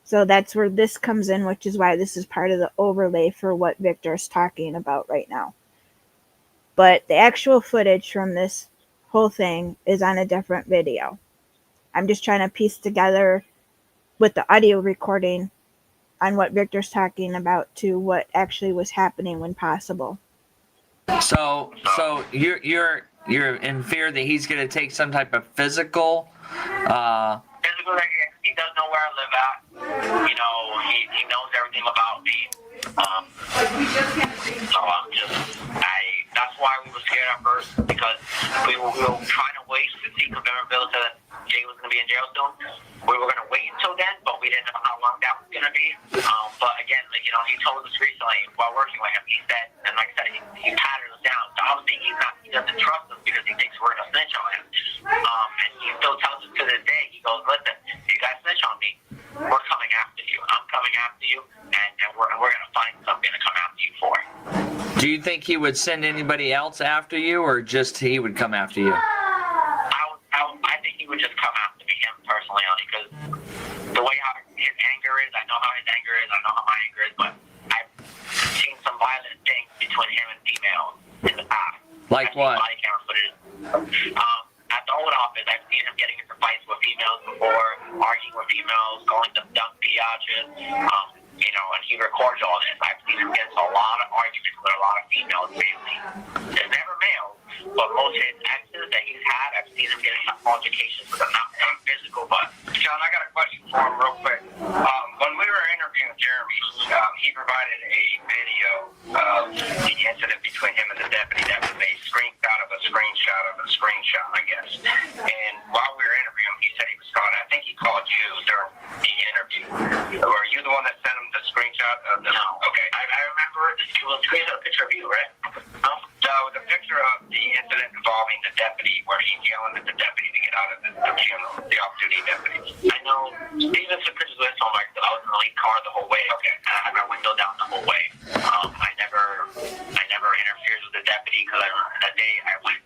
So that's where this comes in, which is why this is part of the overlay for what Victor's talking about right now. But the actual footage from this whole thing is on a different video. I'm just trying to piece together with the audio recording on what Victor's talking about to what actually was happening when possible. So you're in fear that he's going to take some type of physical. Physical, he does know where I live at. You know, he knows everything about me. So that's why we were scared at first, because we were trying to wait to see, because remember Bill said Jay was going to be in jail soon. We were going to wait until then, but we didn't know how long that was going to be. But again, like, you know, he told us recently while working with him, he said, and like I said, he patted us down. So obviously he doesn't trust us because he thinks we're going to snitch on him. And he still tells us to this day, he goes, listen, if you guys snitch on me, we're coming after you. I'm coming after you, and we're going to find something to come after you for. Do you think he would send anybody else after you, or just he would come after you? I think he would just come after me, him personally, only because the way how his anger is, I know how his anger is, I know how my anger is, but I've seen some violent things between him and females in the past. Like what? Body camera footage. At the old office, I've seen him getting into fights with females before, arguing with females, going to dump biatches, you know, and he records all this. I've seen him get into a lot of arguments with a lot of females, mainly. There's never males, but most of his exes that he's had, I've seen him get into altercations with them, not physical, but... John, I got a question for him real quick. When we were interviewing Jeremy, he provided a video of the incident between him and the deputy that was a screenshot of a screenshot, I guess. And while we were interviewing him, he said he was calling, I think he called you during the interview. Were you the one that sent him the screenshot of the... No. Okay. I remember it was a picture of you, right? No, the picture of the incident involving the deputy, where he's yelling at the deputy to get out of the funeral, the off-duty deputy. I know Steven took pictures with him, like I was in the lead car the whole way. Okay, and I had my window down the whole way. I never interfered with the deputy, because that day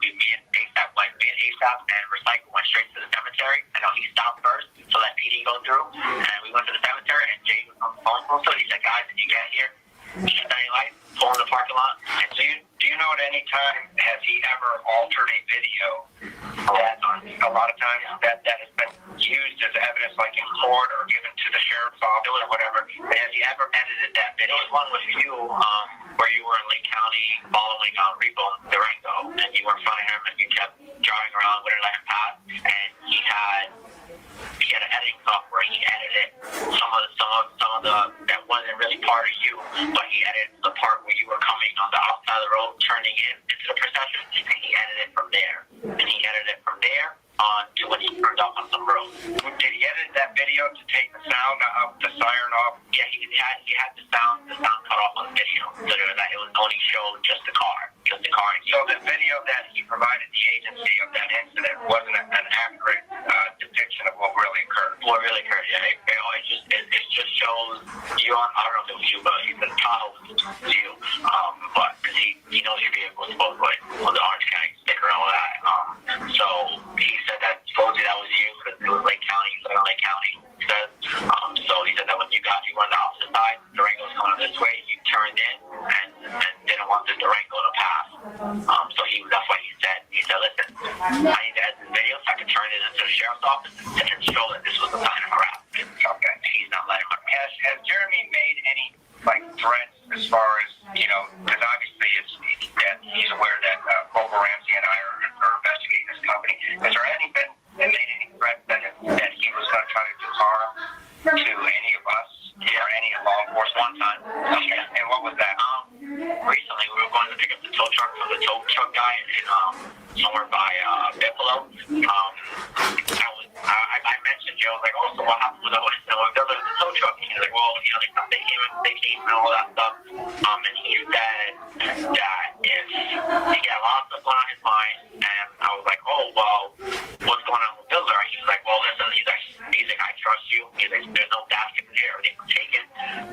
me and ASAP and Recycle went straight to the cemetery. I know he stopped first, so that PD go through, and we went to the cemetery, and Jay was on the So he said, guys, did you get here? Shut down your lights, pull in the parking lot. And do you know at any time has he ever altered a video that a lot of times that has been used as evidence, like in court or given to the sheriff's office or whatever? Has he ever edited that video? There was one with you where you were in Lake County following Repo Durango, and you were in front of him and you kept driving around, wouldn't let him pass, and he had an editing software. He edited some of the that wasn't really part of you, but he edited the part where you were coming on the outside of the road, turning into the procession, and he edited from there. And he edited from there on to when he turned up on some road. Did he edit that video to take the sound of the siren off? Yeah, he had the sound cut off on the video, so that it was only showed just the car. So the video that he provided the agency of that incident wasn't an accurate depiction of what really occurred. What really occurred, yeah. It just shows you on, I don't know if it was you, but he's been Tahoe to you. But because he knows your vehicle supposedly with the Orange County sticker and all that. So he said that supposedly that was you because it was Lake County, you live in Lake County. He said, so he said that when you were on the opposite side, Durango was coming this way, you turned in and didn't want the Durango to pass. So that's why he said, listen, I need to edit this video so I can turn it into the sheriff's office and show that this was a sign of harassment. Okay. He's not letting her. Has Jeremy made any threats as far as, because obviously he's aware that Corporal Ramsey and I are investigating this company. Has there been made any threats that he was going to try to do harm to any of us or any law enforcement one time? Okay. And what was that? Recently we were going to pick up the tow truck from the tow truck guy somewhere by Buffalo. I mentioned Joe, like, oh, so what happened with the tow truck? And he was like, well, they came and all that stuff. And he said that if he got a lot of stuff going on his mind, and I was like, oh, well, what's going on with Biller? He was like, well, listen, he's like, I trust you. He's like, there's no basket in here, everything was taken.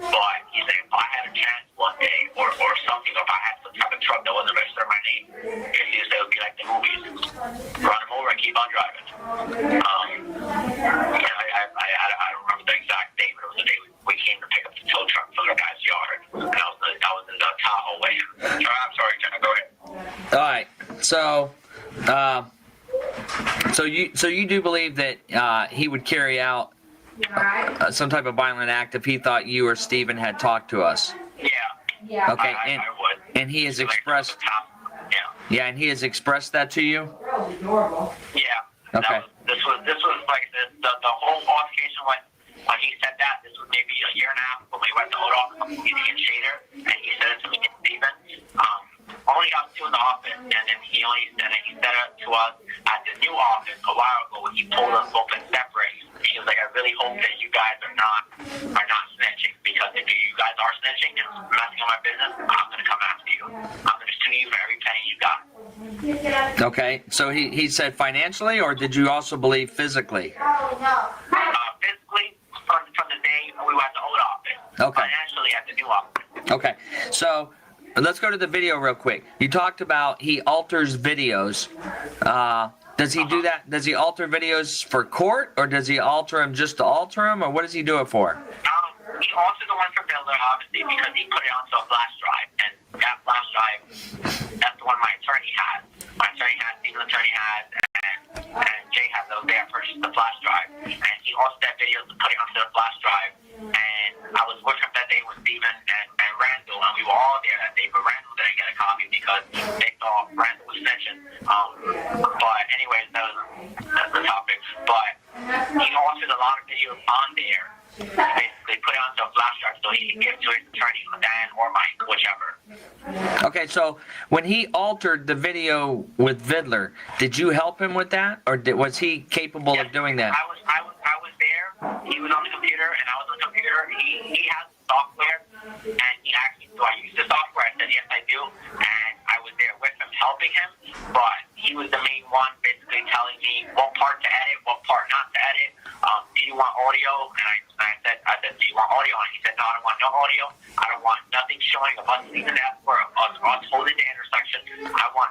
But he's like, if I had a chance one day, or something, if I had some type of truck that wasn't registered my name, he said it would be like the movies. Run him over and keep on driving. I don't remember the exact date, but it was the day we came to pick up the tow truck from the guy's yard. And I was in the Tahoe way. I'm sorry, Jenna, go ahead. All right. So you do believe that he would carry out some type of violent act if he thought you or Steven had talked to us? Yeah. Okay. I would. And he has expressed. Yeah, and he has expressed that to you. Yeah. Okay. This was like the whole altercation when he said that. This was maybe a year and a half when we went to Old meeting in Shader, and he said it to me and Steven. Only us two in the office, and then he said it to us at the new office a while ago when he told us both in separate. He was like, I really hope that you guys are not snitching, because if you guys are snitching and messing up my business, I'm gonna come after you. I'm gonna sue you for every penny you got. Okay, so he said financially, or did you also believe physically? Physically, from the day we went to the old office. Okay. Financially at the new office. Okay, so let's go to the video real quick. You talked about he alters videos. Does he do that? Does he alter videos for court, or does he alter them just to alter them, or what does he do it for? He altered the one for Builder, obviously, because he put it onto a flash drive, and that flash drive, that's the one my attorney has. My attorney has, Steven's attorney has, and Jay has. That was there. I purchased the flash drive, and he altered that video to put it onto the flash drive. And I was working that day with Steven and Randall, and we were all there that day, but Randall didn't get a copy because they thought Randall was snitching. But anyways, that's the topic. But he altered a lot of videos on there. Basically put it onto a flash drive so he can give it to his attorney, Dan or Mike, whichever. Okay, so when he altered the video with Vidler, did you help him with that, or was he capable of doing that? I was there. He was on the computer, and I was on the computer. He has software, and he asked me, do I use the software? I said, yes, I do. And I was there with him, helping him. But he was the main one, basically telling me what part to edit, what part not to edit. Do you want audio? And I said, do you want audio? And he said, no, I don't want no audio. I don't want nothing showing of us leaving that for us holding the intersection. I want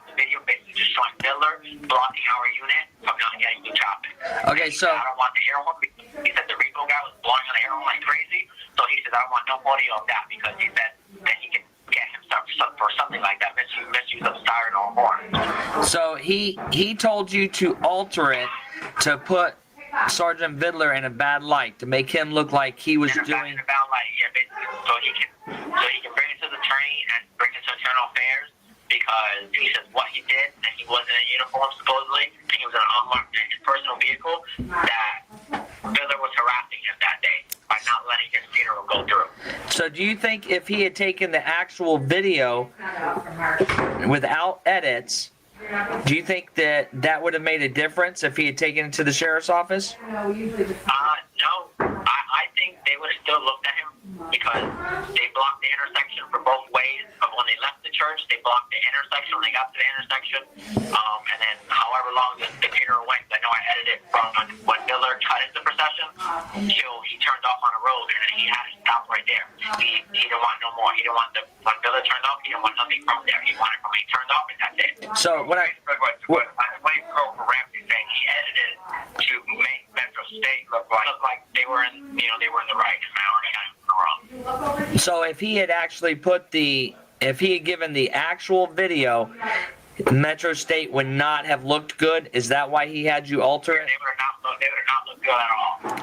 the video basically just showing Miller blocking our unit from not getting new traffic. Okay, so I don't want the air horn. He said the Rico guy was blowing on the air horn like crazy. audio of that because he said that he can get himself for something like that, misuse of siren or horn. So he told you to alter it to put Sergeant Vidler in a bad light, to make him look like he was doing. In a bad light, yeah, basically, so he can bring it to the train and bring it to internal affairs because he says what he did and he wasn't in uniform supposedly and he was in an unmarked in his personal vehicle that Vidler was harassing him that day by not letting his funeral go through. So do you think if he had taken the actual video without edits, do you think that that would have made a difference if he had taken it to the sheriff's office? No. I think they would have still looked at him because they blocked the intersection for both ways. But when they left the church, they blocked the intersection when they got to the intersection. And then however long the funeral went, I know I edited from when Miller cut into procession till he turned off on the road and then he had to stop right there. He didn't want no more. He didn't want when Miller turned off, he didn't want nothing from there. He wanted from when he turned off and that's it. So what I What for Ramsey saying he edited to make Metro State look like they were in the right amount and wrong. So if he had actually if he had given the actual video, Metro State would not have looked good. Is that why he had you alter it? They would have not looked good at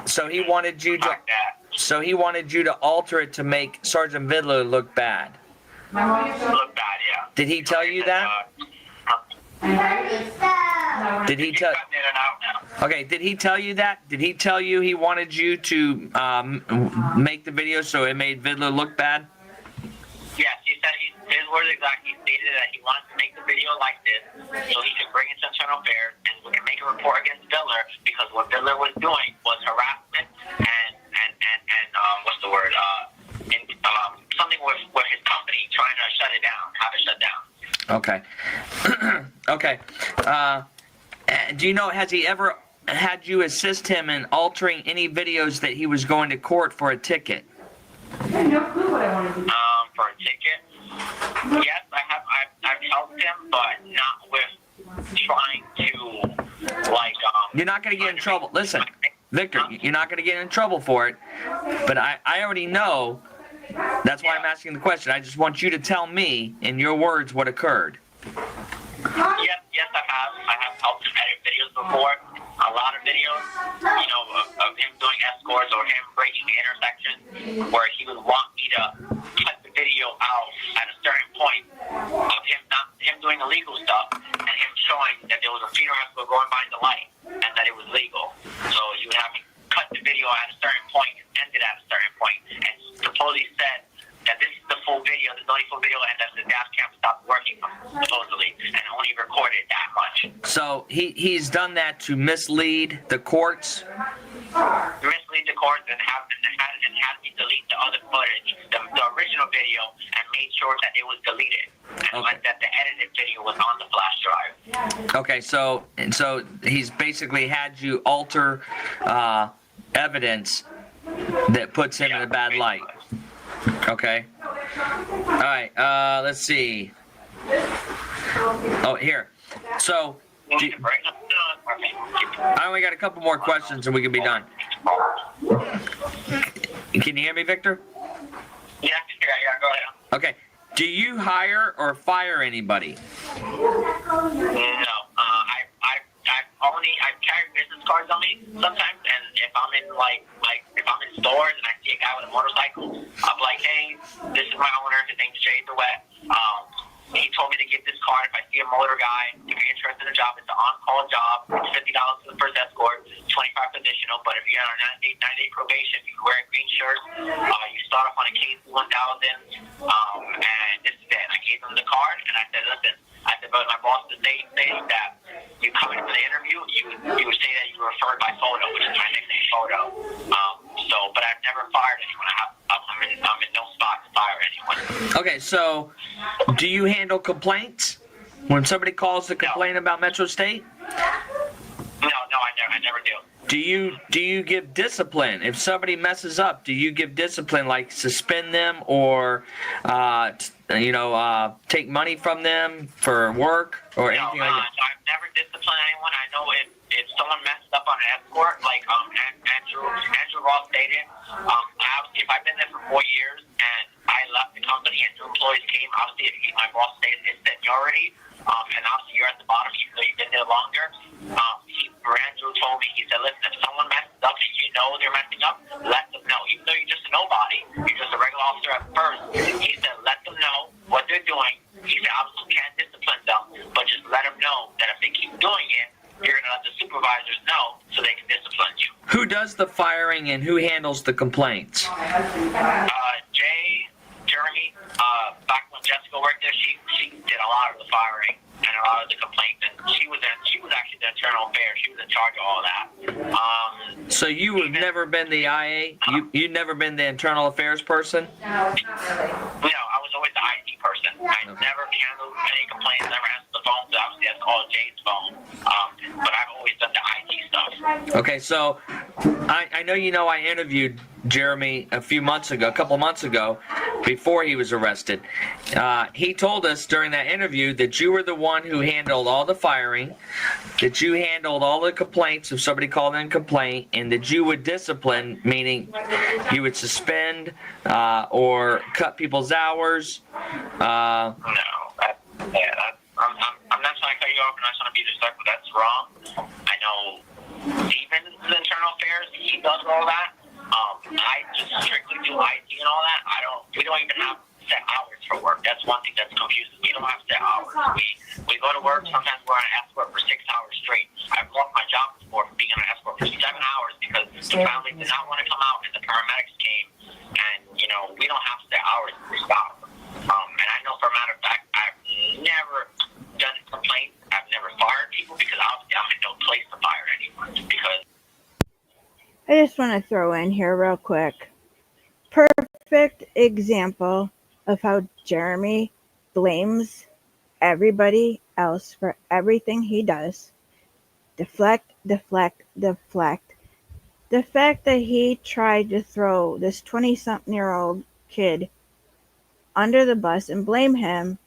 all. So he wanted you to. Like that. So he wanted you to alter it to make Sergeant Vidler look bad. Look bad, yeah. Did he tell you that? Did he tell? Okay. Did he tell you that? Did he tell you he wanted you to make the video so it made Vidler look bad? Yes, he said his words exactly. He stated that he wanted to make the video like this so he could bring it to internal affairs and we can make a report against Vidler because what Vidler was doing was harassment and what's the word? Something with his company trying to shut it down, have it shut down. Okay. Okay. Do you know, has he ever had you assist him in altering any videos that he was going to court for a ticket? I had no clue what I wanted to do. For a ticket? Yes, I've helped him, but not with trying to, You're not going to get in trouble. Listen, Victor, you're not going to get in trouble for it, but I already know. That's why I'm asking the question. I just want you to tell me, in your words, what occurred. Yes, I have helped him edit videos before. A lot of videos, of him doing escorts or him breaking the intersection, where he would want me to cut the video out at a certain point of him doing illegal stuff and him showing that there was a funeral escort going by the light and that it was legal. So he would have me cut the video at a certain point and end it at a certain point. And supposedly said that this is the full video, there's only full video, and that the dash cam stopped working supposedly and only recorded that much. So he's done that to mislead the courts? Mislead the courts and had me delete the other footage, the original video, and made sure that it was deleted. And that the edited video was on the flash drive. Okay, so he's basically had you alter evidence that puts him in a bad light. Okay. All right. Let's see. Oh, here. So, I only got a couple more questions and we can be done. Can you hear me, Victor? Yeah, go ahead. Okay. Do you hire or fire anybody? No. I carry business cards on me sometimes, and if I'm in if I'm in stores and I see a guy with a motorcycle, I'm like, hey, this is my owner. His name's Jay DeWitte. He told me to give this card if I see a motor guy. If you're interested in the job, it's an on-call job. It's $50 for the first escort, $25 additional. But if you're on a 9-day probation, you wear a green shirt. You start off on a KC 1000, and this is it. I gave him the card, and I said, listen. But my boss is saying that you come in for the interview, you would say that you were referred by photo, which is my nickname, photo. But I've never fired anyone. I'm in no spot to fire anyone. Okay, so do you handle complaints when somebody calls to complain about Metro State? No, I never do. Do you give discipline if somebody messes up? Do you give discipline like suspend them or take money from them for work or anything like that? I've never disciplined anyone. I know if someone messed up on an escort, like Andrew Ross stated, I obviously, if I've been there for 4 years and I left the company and new employees came, obviously, if my boss stays in seniority, and obviously you're at the bottom, even though you've been there longer. Andrew told me, he said, listen, if someone messes up and you know they're messing up, let them know. Even though you're just a nobody, you're just a regular officer at first, he said, let them know what they're doing. He said, obviously, you can't discipline them, but just let them know that if they keep doing it, you're going to let the supervisors know so they can discipline you. Who does the firing and who handles the complaints? Jeremy, back when Jessica worked there, she did a lot of the firing and a lot of the complaints, and she was actually the internal affairs. She was in charge of all that. So you have never been the IA? You've never been the internal affairs person? No, I was always the IT person. I never handled any complaints, never answered the phone, so obviously that's all Jay's phone. But I've always done the IT stuff. Okay, so I know I interviewed Jeremy a couple months ago, before he was arrested. He told us during that interview that you were the one who handled all the firing, that you handled all the complaints if somebody called in a complaint, and that you would discipline, meaning you would suspend or cut people's hours. No, I'm not trying to cut you off, and I'm not trying to be disrespectful. That's wrong. I know Steven's internal affairs, he does all that. I just strictly do IT and all that. We don't even have set hours for work. That's one thing that's confusing. We don't have set hours. We go to work, sometimes we're on an escort for 6 hours straight. I've lost my job before for being on an escort for 7 hours because the family did not want to come out and the paramedics came, and we don't have set hours to stop. And I know for a matter of fact, I've never done complaints. I've never fired people because obviously I'm in no place to fire anyone because I just want to throw in here real quick. Perfect example of how Jeremy blames everybody else for everything he does. Deflect. The fact that he tried to throw this 20-something-year-old kid under the bus and blame him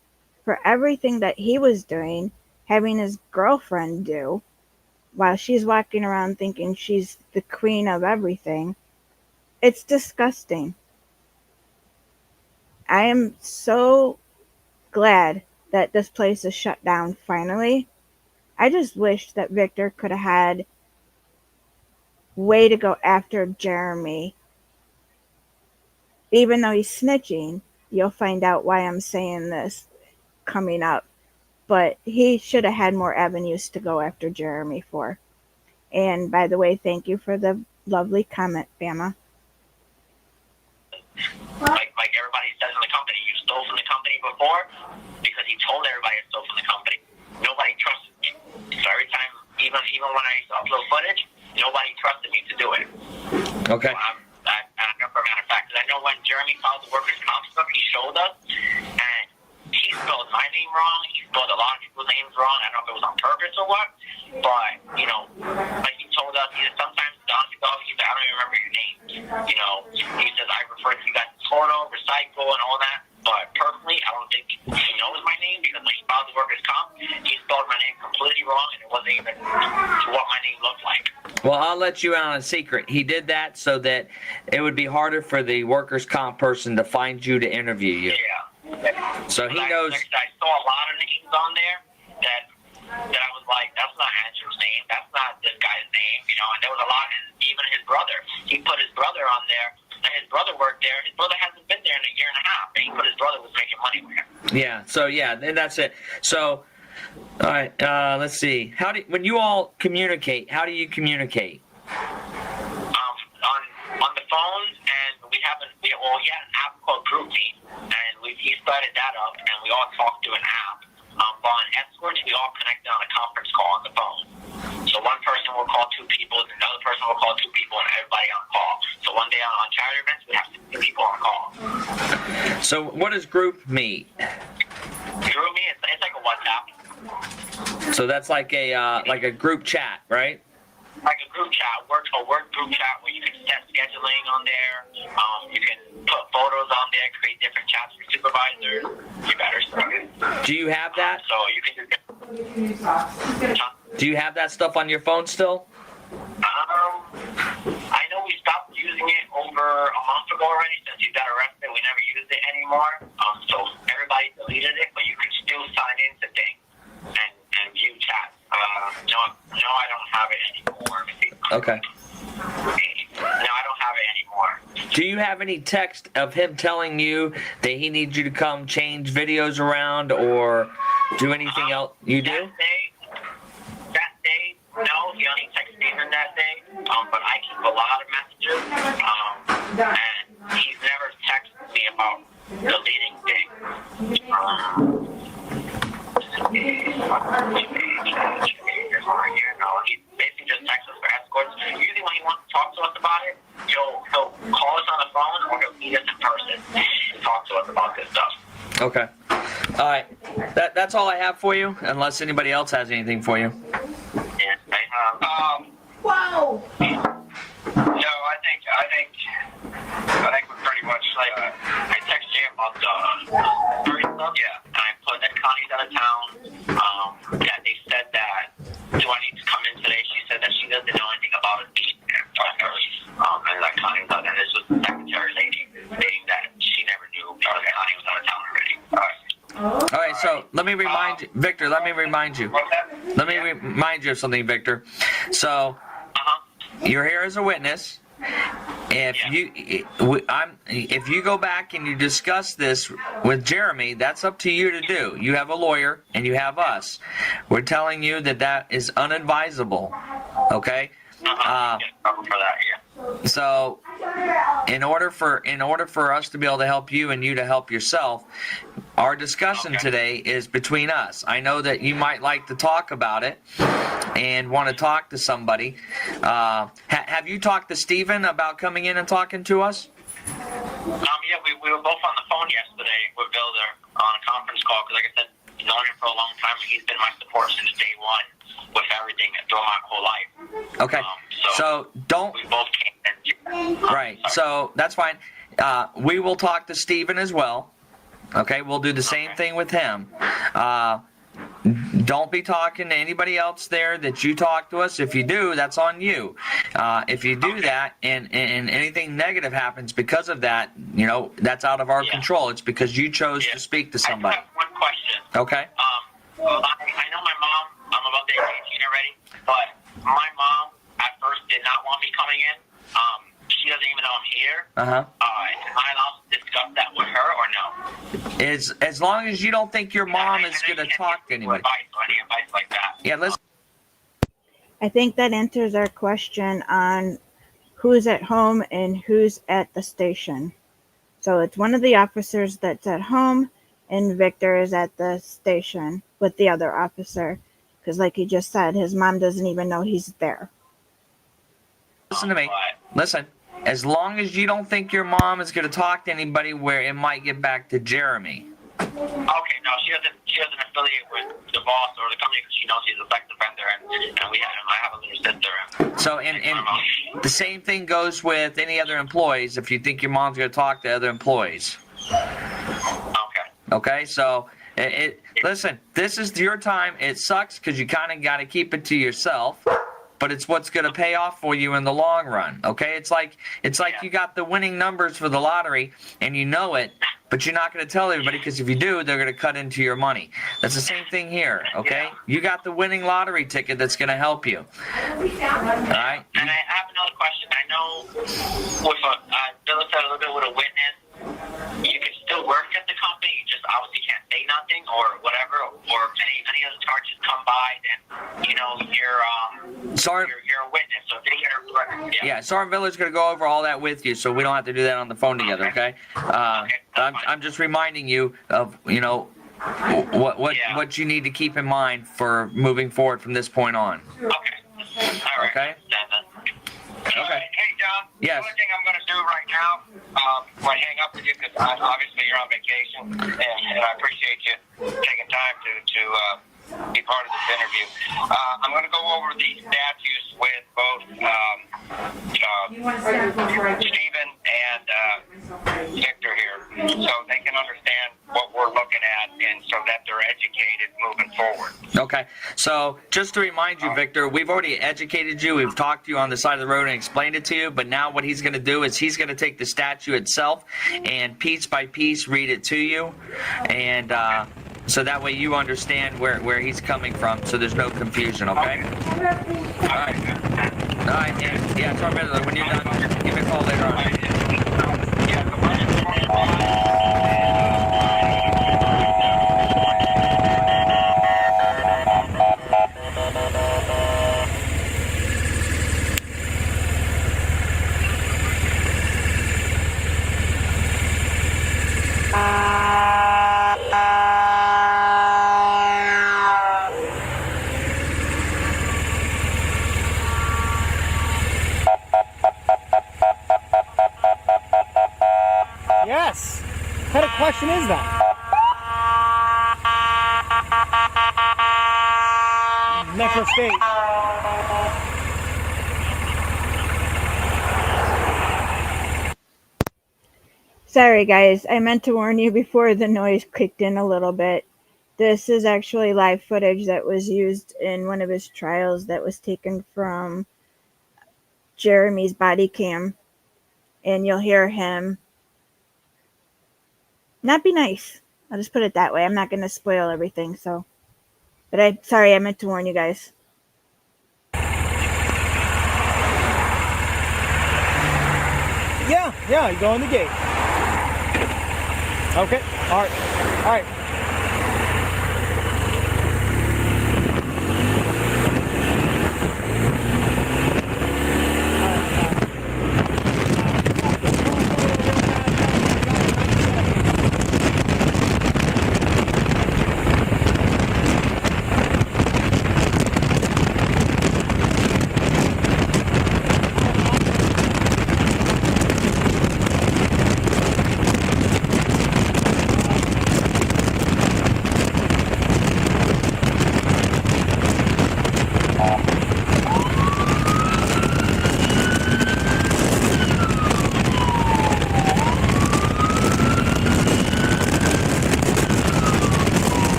for everything that he was doing, having his girlfriend do, while she's walking around thinking she's the queen of everything. It's disgusting. I am so glad that this place is shut down finally. I just wish that Victor could have had way to go after Jeremy. Even though he's snitching, you'll find out why I'm saying this coming up. But he should have had more avenues to go after Jeremy for. And by the way, thank you for the lovely comment, Bama. Like everybody says in the company, you stole from the company before because he told everybody I stole from the company. Nobody trusted me. So every time, even when I used to upload footage, nobody trusted me to do it. Okay. So I know for a matter of fact, because I know when Jeremy filed the workers' comp stuff, he showed us, and he spelled my name wrong. He spelled a lot of people's names wrong. I don't know if it was on purpose or what, but, like he told us, he said, sometimes Don ago, he said, I don't even remember your name. He says, I refer to you guys as photo, recycle, and all that, but personally, I don't think he knows my name because when he filed the workers' comp, he spelled my name completely wrong, and it wasn't even what my name looked like. Well, I'll let you out on a secret. He did that so that it would be harder for the workers' comp person to find you to interview you. Yeah. So he knows. I saw a lot of names on there that I was like, that's not Andrew's name. That's not this guy's name. And there was a lot, and even his brother. He put his brother on there, and his brother worked there. His brother hasn't been there in a year and a half, and he put his brother was making money with him. Yeah. So and that's it. So, all right. Let's see. When you all communicate, how do you communicate? On the phone, and we had an app called GroupMe, and he started that up, and we all talked through an app. But on escorts, we all connected on a conference call on the phone. So one person will call 2 people, another person will call 2 people, and everybody on call. So one day on charter events, we have 2 people on call. So what is GroupMe? GroupMe, it's like a WhatsApp. So that's like a group chat, right? Like a group chat, a work group chat where you can set scheduling on there. You can put photos on there, create different chats for supervisors. You better start. Do you have that? So you can just. Do you have that stuff on your phone still? I know we stopped using it over a month ago already. Since you got arrested, we never used it anymore. So everybody deleted it, but you can still sign into things and view chat. No, I don't have it anymore. Okay. No, I don't have it anymore. Do you have any text of him telling you that he needs you to come change videos around or do anything else? You do? That day, no, he only texted Steven that day. But I keep a lot of messages. And he's never texted me about deleting things. He basically just texts us for escorts. Usually when he wants to talk to us about it, he'll call us on the phone or he'll meet us in person and talk to us about this stuff. Okay. All right. That's all I have for you, unless anybody else has anything for you. Yeah, wow. No, I think we're pretty much like I texted Jay about the first stuff. Yeah, and I put that Connie's out of town. Yeah, they said that. Do I need to come in today? She said that she doesn't know anything about it being there. And that Connie was out there. This was the secretary lady saying that she never knew because Connie was out of town already. All right, so let me remind you, Victor, let me remind you. Let me remind you of something, Victor. So, you're here as a witness. If you go back and you discuss this with Jeremy, that's up to you to do. You have a lawyer and you have us. We're telling you that is unadvisable. Okay? So, in order for us to be able to help you and you to help yourself, our discussion today is between us. I know that you might like to talk about it and want to talk to somebody. Have you talked to Steven about coming in and talking to us? Yeah, we were both on the phone yesterday with Builder on a conference call because, like I said, known him for a long time. He's been my support since day one with everything throughout my whole life. Okay, so don't. We both came in. Right, so that's fine. We will talk to Steven as well. Okay, we'll do the same thing with him. Don't be talking to anybody else there that you talk to us. If you do, that's on you. If you do that and anything negative happens because of that, that's out of our control. It's because you chose to speak to somebody. I have one question. Okay. I know my mom, I'm about to be 18 already, but my mom at first did not want me coming in. She doesn't even know I'm here. Am I allowed to discuss that with her or no? As long as you don't think your mom is going to talk to anybody. Any advice like that. Yeah, listen. I think that answers our question on who's at home and who's at the station. So it's one of the officers that's at home, and Victor is at the station with the other officer. Because like he just said, his mom doesn't even know he's there. Listen to me. Listen. As long as you don't think your mom is going to talk to anybody where it might get back to Jeremy. Okay, no, she doesn't affiliate with the boss or the company because she knows he's a sex offender and I have a little sister. So and the same thing goes with any other employees if you think your mom's going to talk to other employees. Okay, so listen, this is your time. It sucks because you kind of got to keep it to yourself. But it's what's going to pay off for you in the long run, okay? It's like you got the winning numbers for the lottery, and you know it, but you're not going to tell everybody because if you do, they're going to cut into your money. That's the same thing here, okay? You got the winning lottery ticket that's going to help you. All right? And I have another question. I know with Bill said a little bit with a witness, you can still work at the company, you just obviously can't say nothing or whatever, or any other charges come by, then, you're a witness. So they Yeah, Sergeant Villar's going to go over all that with you, so we don't have to do that on the phone together, okay? I'm just reminding you of, what you need to keep in mind for moving forward from this point on. Okay. All right. Okay? Okay. Hey, John. Yes. The only thing I'm going to do right now, when I hang up with you, because obviously you're on vacation, and I appreciate you taking time to be part of this interview. I'm going to go over the statutes with both Stephen and Victor here, so they can understand what we're looking at, and so that they're educated moving forward. Okay. So just to remind you, Victor, we've already educated you. We've talked to you on the side of the road and explained it to you. But now what he's going to do is he's going to take the statue itself and piece by piece read it to you. And so that way you understand where he's coming from, so there's no confusion, okay? All right. All right, yeah, sorry about that. When you're done, give me a call later on. Yes. What kind of question is that? Metro State. Sorry, guys. I meant to warn you before the noise kicked in a little bit. This is actually live footage that was used in one of his trials that was taken from Jeremy's body cam. And you'll hear him not be nice. I'll just put it that way. I'm not going to spoil everything, so. But I meant to warn you guys. Yeah, you go in the gate. Okay, all right.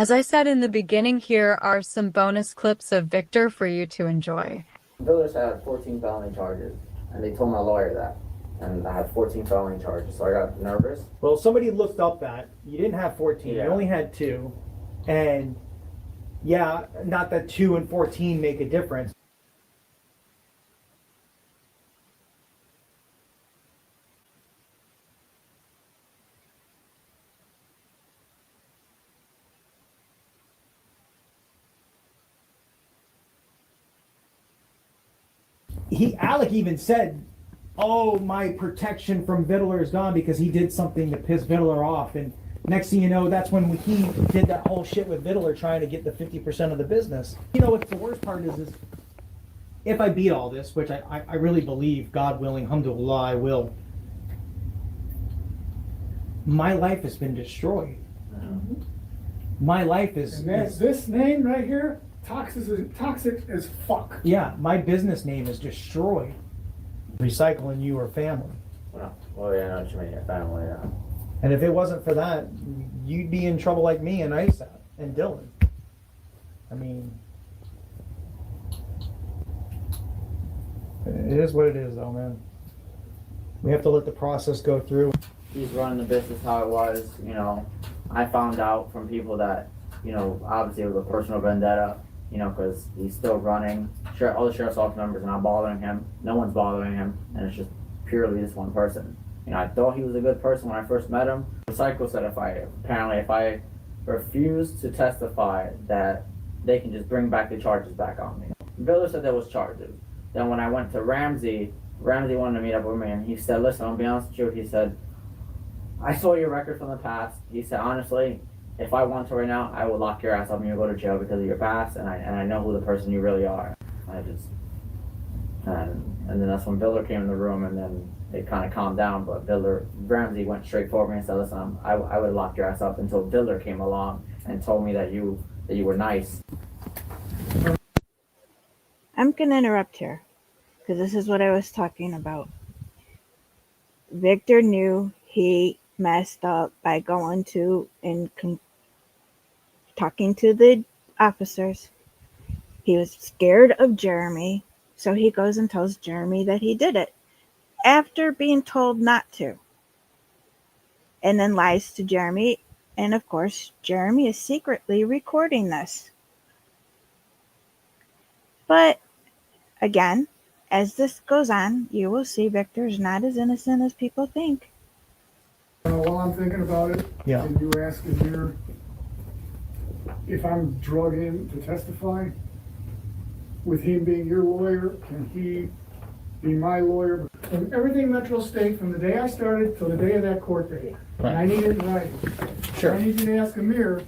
As I said in the beginning, here are some bonus clips of Victor for you to enjoy. Village had 14 felony charges, and they told my lawyer that. And I had 14 felony charges, so I got nervous. Well, somebody looked up that. You didn't have 14, Yeah. You only had 2. And yeah, not that 2 and 14 make a difference. Alec even said, oh, my protection from Vittler is gone because he did something to piss Vittler off. And next thing you know, that's when he did that whole shit with Vittler trying to get the 50% of the business. You know what the worst part is if I beat all this, which I really believe, God willing, alhamdulillah, I will, my life has been destroyed. My life is... And that's this name right here, toxic as fuck. Yeah, my business name is destroyed. Recycling you or family. Well, yeah, I know what you mean, your family, yeah. And if it wasn't for that, you'd be in trouble like me and Isa and Dylan. I mean, it is what it is, though, man. We have to let the process go through. He's running the business how it was, you know. I found out from people that, you know, obviously it was a personal vendetta, you know, because he's still running. Sure, all the sheriff's office members are not bothering him. No one's bothering him, and it's just purely this one person. You know, I thought he was a good person when I first met him. The psycho said if I refuse to testify, that they can just bring back the charges back on me. Villa said there was charges. Then when I went to Ramsey wanted to meet up with me, and he said, listen, I'll be honest with you, he said, I saw your record from the past. He said, honestly, if I want to right now, I will lock your ass up and you'll go to jail because of your past, and I know who the person you really are. And then that's when Viller came in the room, and then it kind of calmed down, but Ramsey went straight for me and said, listen, I would have locked your ass up until Viller came along and told me that you were nice. I'm going to interrupt here because this is what I was talking about. Victor knew he messed up by going to and talking to the officers. He was scared of Jeremy, so he goes and tells Jeremy that he did it after being told not to, and then lies to Jeremy. And of course, Jeremy is secretly recording this. But again, as this goes on, you will see Victor's not as innocent as people think. While I'm thinking about it, Yeah. Can you ask Amir if I'm drug in to testify? With him being your lawyer, can he be my lawyer? From everything Metro State, from the day I started till the day of that court date. And I need it in writing. Sure. I need you to ask Amir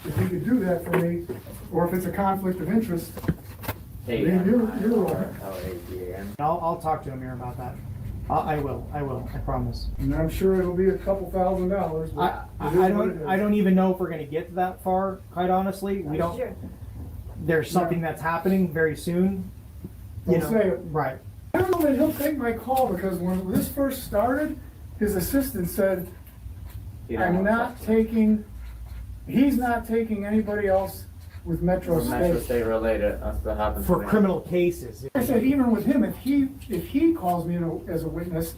if he could do that for me, or if it's a conflict of interest. Then you're lawyer. I'll talk to Amir about that. I will, I promise. And I'm sure it'll be a couple $1,000. but I don't even know if we're gonna get to that far, quite honestly. We don't. There's something that's happening very soon. Don't say it. Right. I don't know that he'll take my call, because when this first started, his assistant said, he's not taking anybody else with Metro State. Metro State related, that's what happens For to me. criminal cases. I said, even with him, if he calls me as a witness,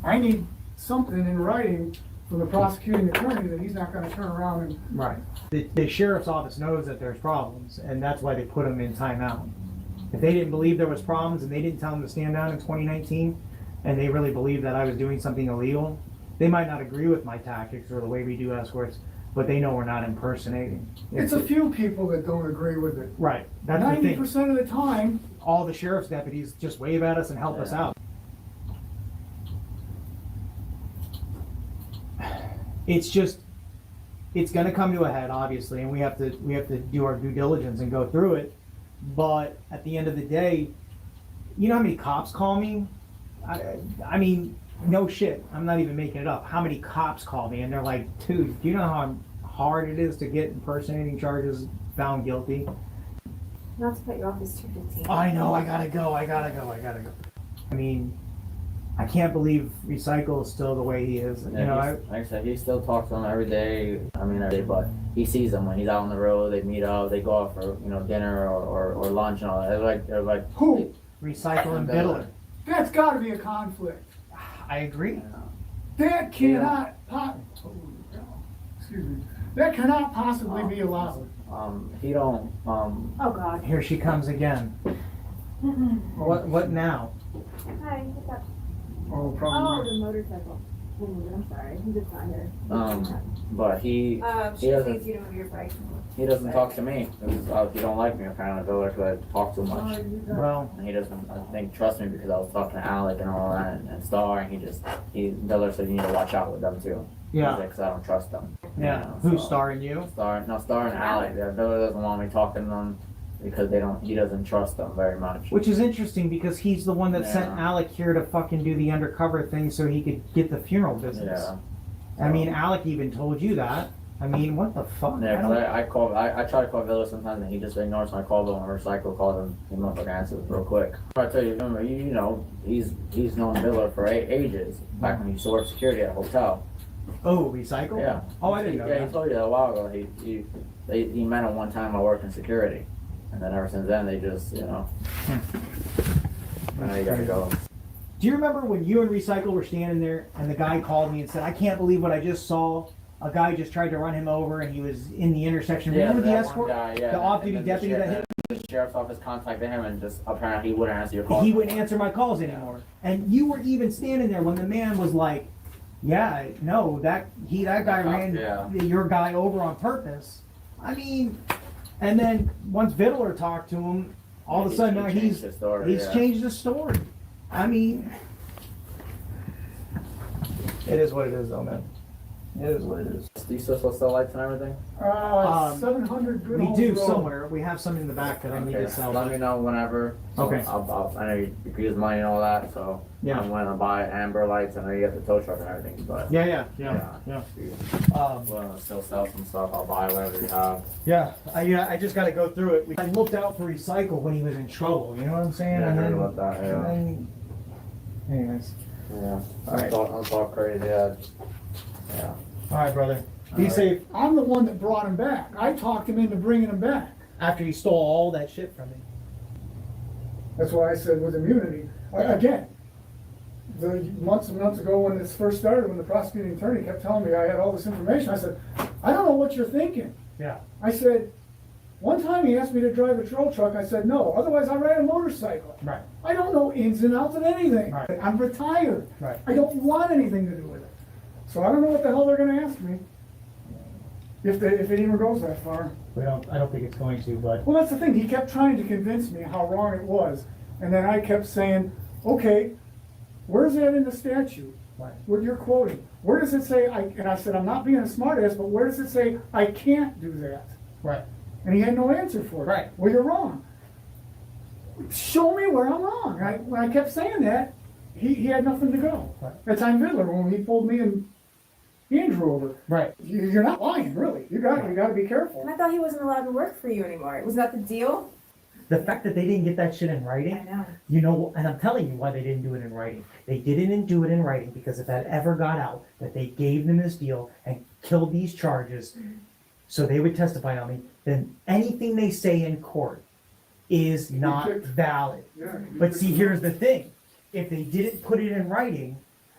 I need something in writing from the prosecuting attorney that he's not going to turn around and... Right. The sheriff's office knows that there's problems, and that's why they put him in timeout. If they didn't believe there was problems and they didn't tell him to stand down in 2019, and they really believed that I was doing something illegal, they might not agree with my tactics or the way we do escorts, but they know we're not impersonating. It's a few people that don't agree with it. Right. That's the thing. 90% of the time, all the sheriff's deputies just wave at us and help us out. It's just, it's going to come to a head, obviously, and we have to do our due diligence and go through it. But at the end of the day, you know how many cops call me? I mean, no shit. I'm not even making it up. How many cops call me and they're like, dude, do you know how hard it is to get impersonating charges found guilty? Not to cut you off, it's 2:15. I know, I gotta go. I mean, I can't believe Recycle is still the way he is. You know, like I said, he still talks to them every day. I mean, every day, but he sees them when he's out on the road. They meet up. They go out for dinner or lunch and all that. They're like Who? Recycle and Biddler. That's got to be a conflict. I agree. That cannot excuse me. That cannot possibly be allowed. He don't. Oh God. Here she comes again. What now? Hi, what's up? Oh, probably. The motorcycle. I'm sorry, he just got here. But he She he just doesn't needs you to move your bike. he doesn't talk to me. He don't like me apparently, because I talk too much. Well, And he doesn't, I think, trust me because I was talking to Alec and all that and Star, and Biller said you need to watch out with them too. yeah, Because I don't trust them. yeah. You know, Who's so- starring you? Star and Alec. Yeah, Biller doesn't want me talking to them because he doesn't trust them very much. Which is interesting because he's the one that sent Yeah. Alec here to fucking do the undercover thing so he could get the funeral business. Yeah. I mean, Alec even told you that. I mean, what the fuck? Yeah, because I try to call Villa sometimes and he just ignores my call, but when Recycle calls him, he motherfucker answers real quick. I tell you, remember, he's known Villa for ages, back when he used to work security at a hotel. Oh, Recycle? Yeah. Oh, I didn't know Yeah, that. he told you that a while ago. He met him one time I worked in security. And then ever since then, they just, now you gotta go. Do you remember when you and Recycle were standing there and the guy called me and said, I can't believe what I just saw? A guy just tried to run him over and he was in the intersection. Remember the that escort? one guy, yeah. The off-duty And then deputy that hit the sheriff's office contacted him and just apparently he wouldn't answer your call. He wouldn't answer my calls anymore. And you were even standing there when the man was like, yeah, no, that guy ran your guy over on purpose. I mean, and then once Vittler talked to him, all of a sudden now he's changed the story. I mean, it is what it is though, man. It is what it is. Do you still lights and everything? 700 good We homes do road. somewhere. We have some in the back that I need to sell. Let me know whenever. Okay. I'll, I know you could use money and all that, so Yeah. I'm gonna buy amber lights. I know you got the tow truck and everything, but Yeah. well, still sell some stuff. I'll buy whatever you have. Yeah, I just got to go through it. I looked out for Recycle when he was in trouble. You know what I'm saying? Yeah, I and heard then, about that. Yeah. and then, anyways, Yeah. All right. I'm talking crazy. Yeah. all right, brother. Be All right. safe. I'm the one that brought him back. I talked him into bringing him back. After he stole all that shit from me. That's why I said with immunity. Again, the months and months ago when this first started, when the prosecuting attorney kept telling me I had all this information, I said, I don't know what you're thinking. Yeah. I said, one time he asked me to drive a troll truck. I said, no, otherwise I ride a motorcycle. Right. I don't know ins and outs of anything. Right. I'm retired. Right. I don't want anything to do with it. So I don't know what the hell they're gonna ask me. If it even goes that far. I don't think it's going to, but Well, that's the thing. He kept trying to convince me how wrong it was. And then I kept saying, okay, where's that in the statute? Right. What you're quoting? Where does it say, and I said, I'm not being a smartass, but where does it say I can't do that? right. And he had no answer for it. Right. Well, you're wrong. Show me where I'm wrong. When I kept saying that, he had nothing to go. Right. That time Vidler, when he pulled me and Andrew over. Right. You're not lying, really. You got to be careful. I thought he wasn't allowed to work for you anymore. Was that the deal? The fact that they didn't get that shit in writing, I know. you know, and I'm telling you why they didn't do it in writing. They didn't do it in writing because if that ever got out, that they gave them this deal and killed these charges, so they would testify on me, then anything they say in court is not valid. Yeah, But see, here's the thing. If they didn't put it in writing,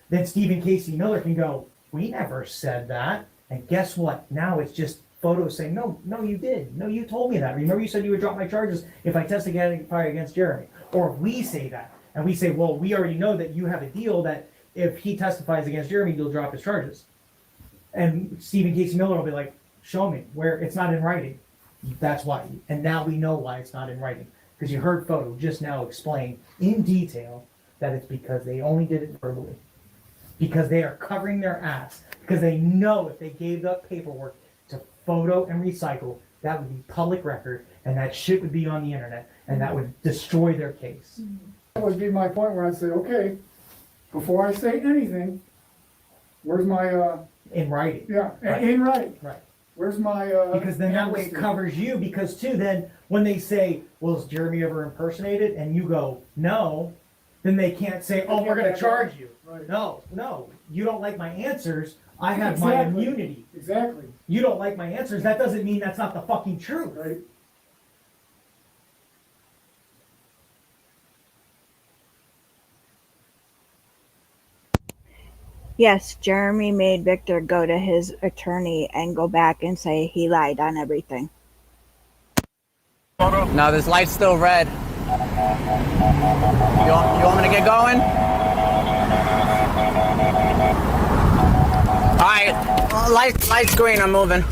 then Stephen Casey Miller can go, we never said that. And guess what? Now it's just photos saying, no, you did. No, you told me that. Remember you said you would drop my charges if I testify against Jeremy. Or if we say that, and we say, well, we already know that you have a deal that if he testifies against Jeremy, you'll drop his charges. And Stephen Casey Miller will be like, show me where it's not in writing. That's why. And now we know why it's not in writing. Because you heard Photo just now explain in detail that it's because they only did it verbally. Because they are covering their ass. Because they know if they gave up paperwork to Photo and Recycle, that would be public record, and that shit would be on the internet, and that would destroy their case. That would be my point where I'd say, okay, before I say anything, where's my, In writing. yeah, Right. in writing. Right. Where's my, Because then that way it amnesty? covers you, because too, then when they say, well, is Jeremy ever impersonated? And you go, no, then they can't say, oh, we're going to charge you. Right. No, you don't like my answers. I have my immunity. Exactly. You don't like my answers. That doesn't mean that's not the fucking truth. Right. Yes, Jeremy made Victor go to his attorney and go back and say he lied on everything. No, this light's still red. You want me to get going? Alright, light's green, I'm moving.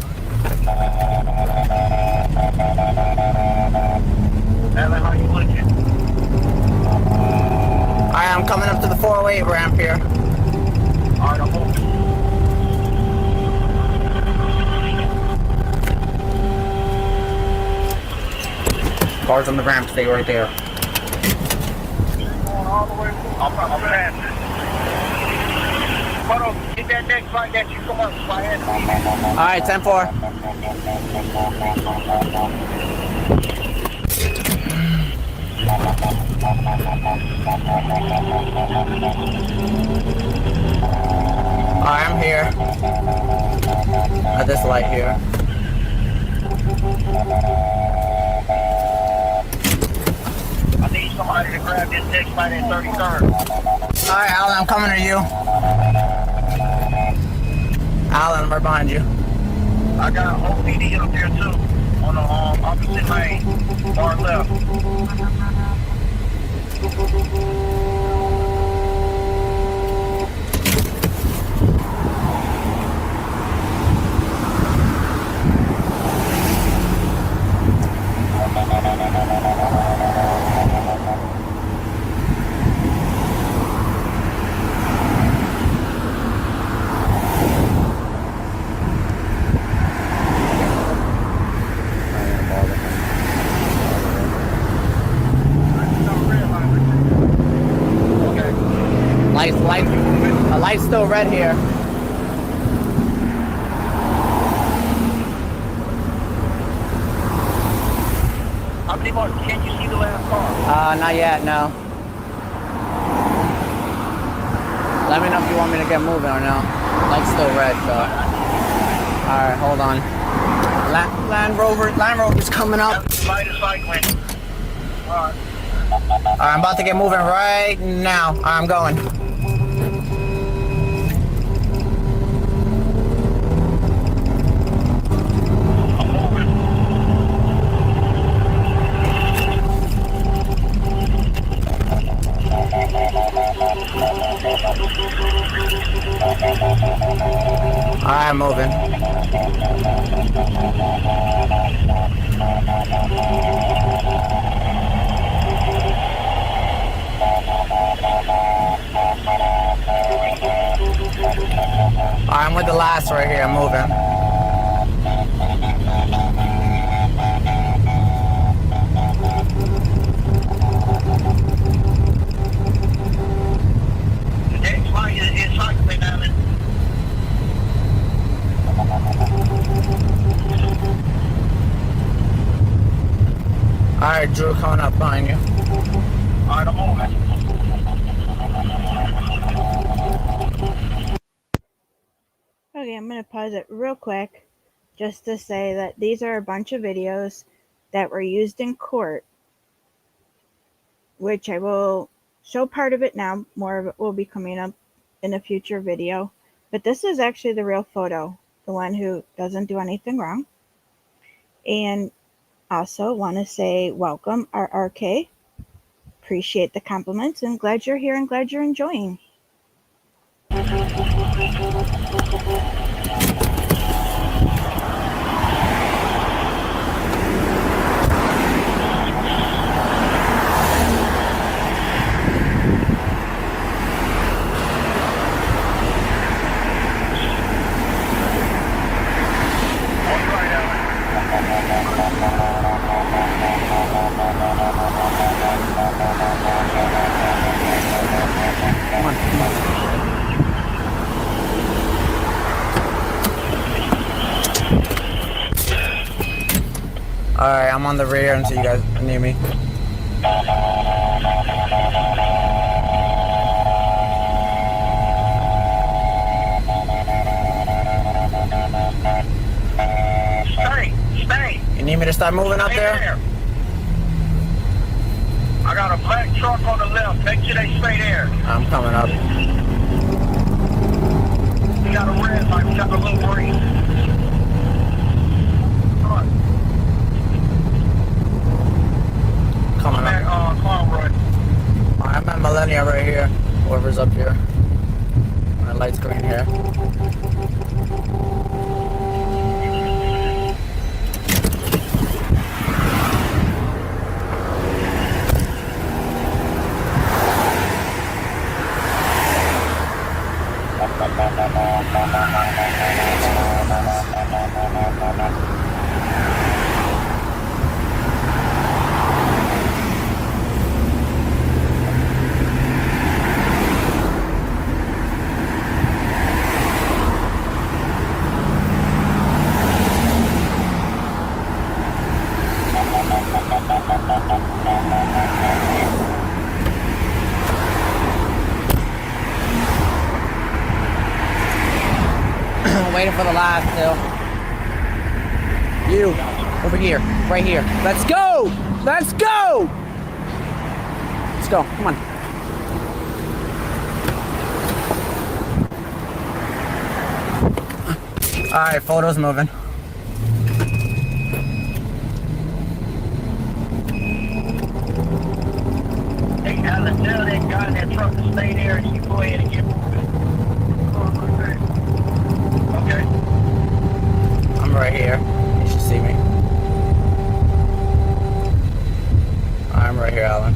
Alright, I'm coming up to the 408 ramp here. Alright, I'm moving. Cars on the ramp, stay right there. All the way. I'm past it. Photo, get that next light that you come up. So I had to leave it. Alright, 10-4. Alright, I'm here. At this light here. I need somebody to grab this next light at 33rd. Alright, Alan, I'm coming to you. Alan, I'm right behind you. I got an OPD up there too. On the opposite lane. Far left. The light's still red here. How many more? Can you see the last car? Not yet, no. Let me know if you want me to get moving or no. Light's still red, so. Alright, hold on. Land Rover's coming up. Light is cycling. Alright. I'm about to get moving right now. I'm going. I'm moving. I'm with the last right here, I'm moving. The next light is cycling down it. Alright, Drew, coming up behind you. Alright, I'm moving. Okay, I'm going to pause it real quick just to say that these are a bunch of videos that were used in court, which I will show part of it now. More of it will be coming up in a future video. But this is actually the real photo, the one who doesn't do anything wrong. And also want to say welcome, RRK. Appreciate the compliments and glad you're here and glad you're enjoying. Alright, I'm on the rear until you guys need me. need me to start moving up there? I got a black truck on the left. Make sure they stay there. I'm coming up. We got a red light. We got a little green. Coming up. I'm at Millennia right here. Whoever's up here. My light's green here. Waiting for the live still. You, over here, right here. Let's go! Let's go! Let's go, come on. Alright, photos moving. Hey, Alan, tell that guy in that truck to stay there and you go ahead and get Okay. I'm right here. You should see me. I'm right here, Alan.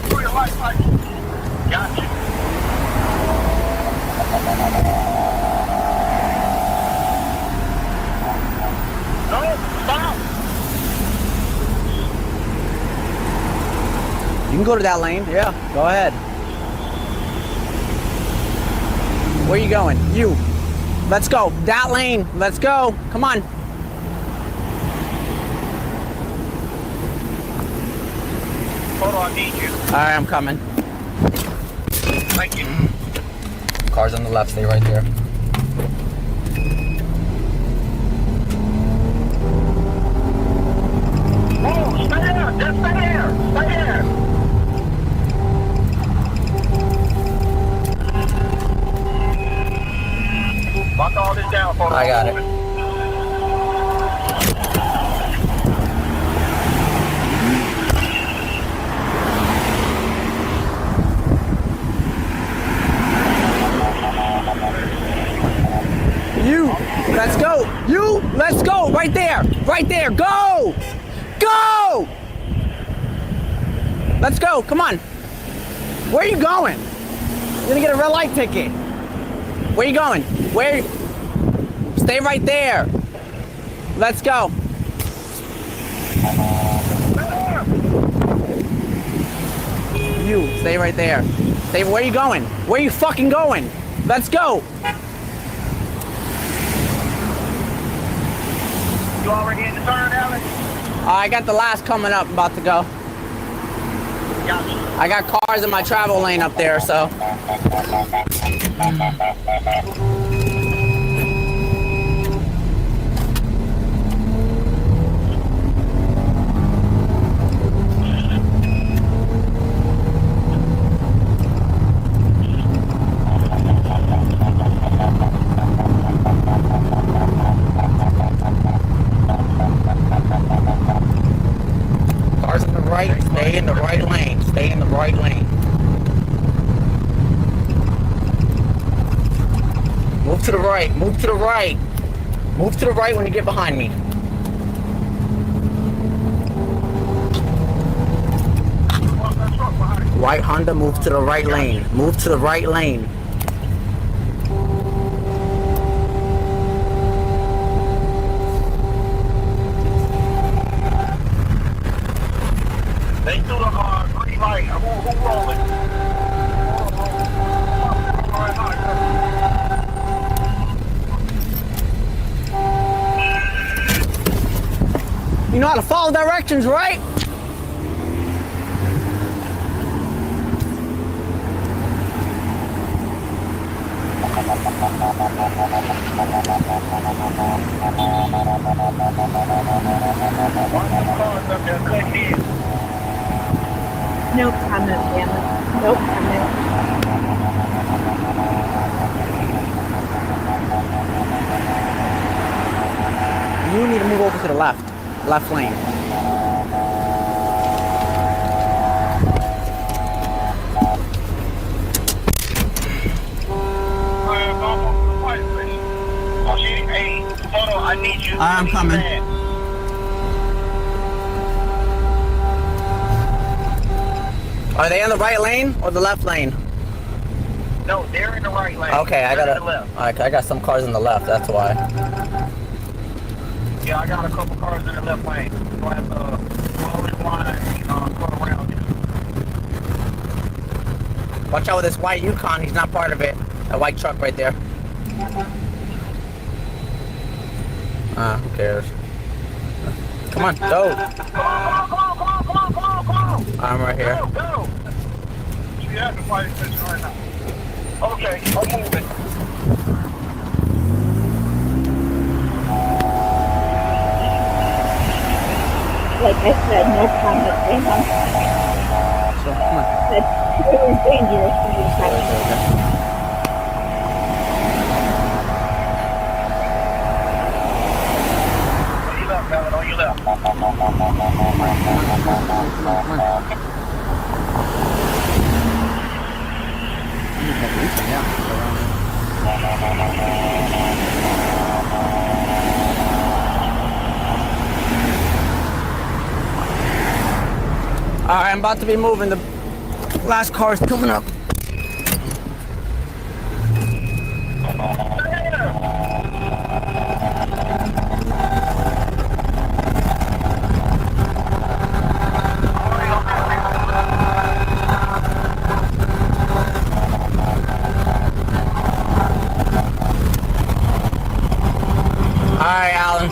Through your light. Got you. No, stop. You can go to that lane. Yeah, go ahead. Where are you going? You. Let's go. That lane. Let's go. Come on. Hold on, I need you. Alright, I'm coming. Thank you. Cars on the left. Stay right there. Oh, stay there. Just stay there. Stay there. Lock all this down for me. I got it. You, let's go. You, let's go. Right there. Right there. Go. Go. Let's go. Come on. Where are you going? You're gonna get a red light ticket. Where are you going? Where? Stay right there. Let's go. You, stay right there. Stay, where are you going? Where are you fucking going? Let's go. You already in the turn, Alan? I got the last coming up, about to go. Gotcha. I got cars in my travel lane up there, so. Cars in the right, stay in the right lane. Stay in the right lane. Move to the right, move to the right. Move to the right when you get behind me. White Honda, move to the right lane. Move to the right lane. They threw the green light. Who rolling? You know how to follow directions, right? No comment, family. No comment. You need to move over to the left lane. Hey, Photo, I need you. I'm coming. Are they in the right lane or the left lane? No, they're in the right lane. Okay, I They're in the left. I got some cars in the left. That's why. Yeah, I got a couple cars in the left lane. So I have all in line, go around. Watch out with this white Yukon. He's not part of it. That white truck right there. Who cares? Come on, go. I'm right here. Go. She has the fight station right now. Okay, I'm moving. Like I said, no comment, family. So, come on. That's really dangerous for you to On your left. Come on. Alright, I'm about to be moving. The last car is coming up. Alright, Alan.